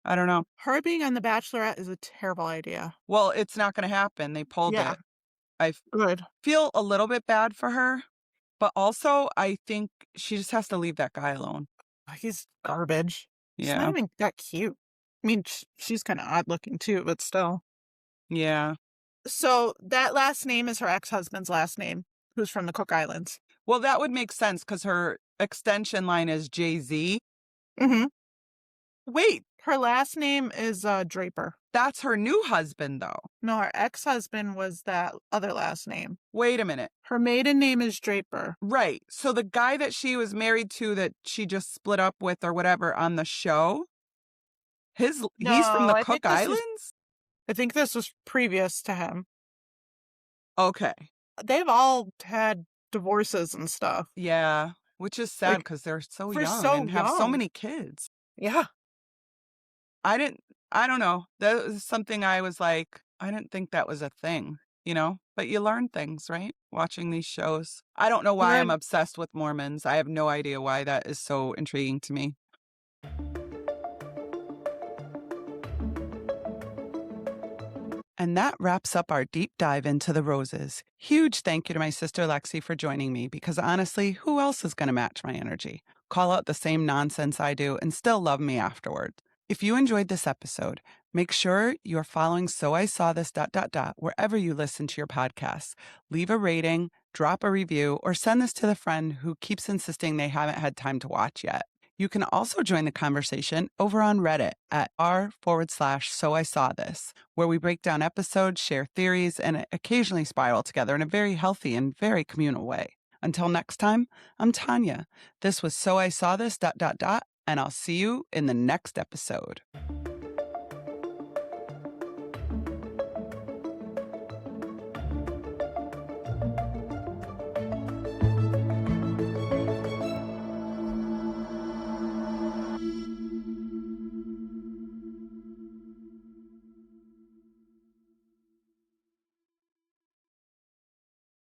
S1: I don't know.
S2: Her being on The Bachelorette is a terrible idea.
S1: Well, it's not going to happen. They pulled it. I feel a little bit bad for her, but also I think she just has to leave that guy alone.
S2: He's garbage.
S1: Yeah.
S2: She's not even that cute. I mean, she's kind of odd looking too, but still.
S1: Yeah.
S2: So that last name is her ex-husband's last name, who's from the Cook Islands.
S1: Well, that would make sense because her extension line is Jay-Z.
S2: Mm-hmm.
S1: Wait.
S2: Her last name is Draper.
S1: That's her new husband, though.
S2: No, her ex-husband was that other last name.
S1: Wait a minute.
S2: Her maiden name is Draper.
S1: Right. So the guy that she was married to that she just split up with or whatever on the show, He's from
S2: No,
S1: the Cook Islands?
S2: I think this was previous to him.
S1: Okay.
S2: They've all had divorces and stuff.
S1: Yeah, which is sad
S2: Like,
S1: because 'cause they're so
S2: for
S1: young
S2: so
S1: and have so
S2: young.
S1: many kids.
S2: Yeah.
S1: I didn't I don't know. That was something I was like, I didn't think that was a thing, you know? But you learn things, right? Watching these shows. I don't know why I'm
S2: Learn
S1: obsessed with Mormons. I have no idea why that is so intriguing to me. And that wraps up our deep dive into the roses. Huge thank you to my sister Lexi for joining me because honestly, who else is going to match my energy? Call out the same nonsense I do and still love me afterward. If you enjoyed this episode, make sure you're following So I Saw This wherever you listen to your podcasts. Leave a rating, drop a review, or send this to the friend who keeps insisting they haven't had time to watch yet. You can also join the conversation over on Reddit at r/so I saw this, where we break down episodes, share theories, and occasionally spiral together in a very healthy and very communal way. Until next time, I'm Tanya. This was So I Saw This and I'll see you in the next episode.